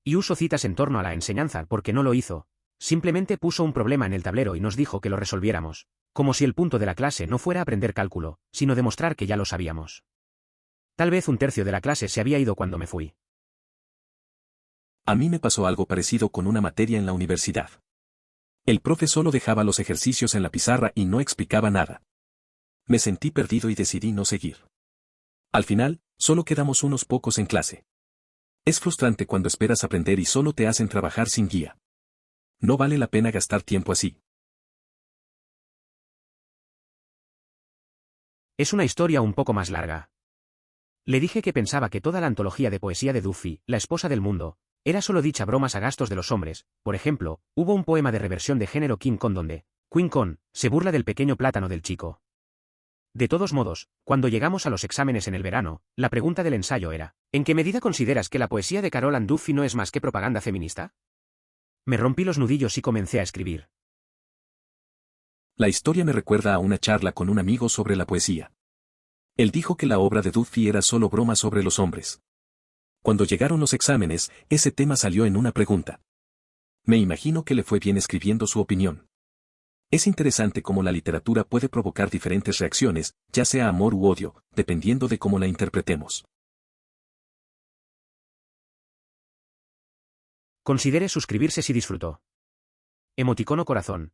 Y uso citas en torno a la enseñanza porque no lo hizo, simplemente puso un problema en el tablero y nos dijo que lo resolviéramos, como si el punto de la clase no fuera aprender cálculo, sino demostrar que ya lo sabíamos. Tal vez 1/3 de la clase se había ido cuando me fui. A mí me pasó algo parecido con una materia en la universidad. El profe solo dejaba los ejercicios en la pizarra y no explicaba nada. Me sentí perdido y decidí no seguir. Al final, solo quedamos unos pocos en clase. Es frustrante cuando esperas aprender y solo te hacen trabajar sin guía. No vale la pena gastar tiempo así. Es una historia un poco más larga. Le dije que pensaba que toda la antología de poesía de Duffy, La esposa del mundo, era solo dicha bromas a gastos de los hombres. Por ejemplo, hubo un poema de reversión de género King Kong donde Queen Kong se burla del pequeño plátano del chico. De todos modos, cuando llegamos a los exámenes en el verano, la pregunta del ensayo era, ¿en qué medida consideras que la poesía de Carol Ann Duffy no es más que propaganda feminista? Me rompí los nudillos y comencé a escribir. La historia me recuerda a una charla con un amigo sobre la poesía. Él dijo que la obra de Duffy era solo broma sobre los hombres. Cuando llegaron los exámenes, ese tema salió en una pregunta. Me imagino que le fue bien escribiendo su opinión. Es interesante cómo la literatura puede provocar diferentes reacciones, ya sea amor u odio, dependiendo de cómo la interpretemos. Considere suscribirse si disfrutó. Emoticono corazón.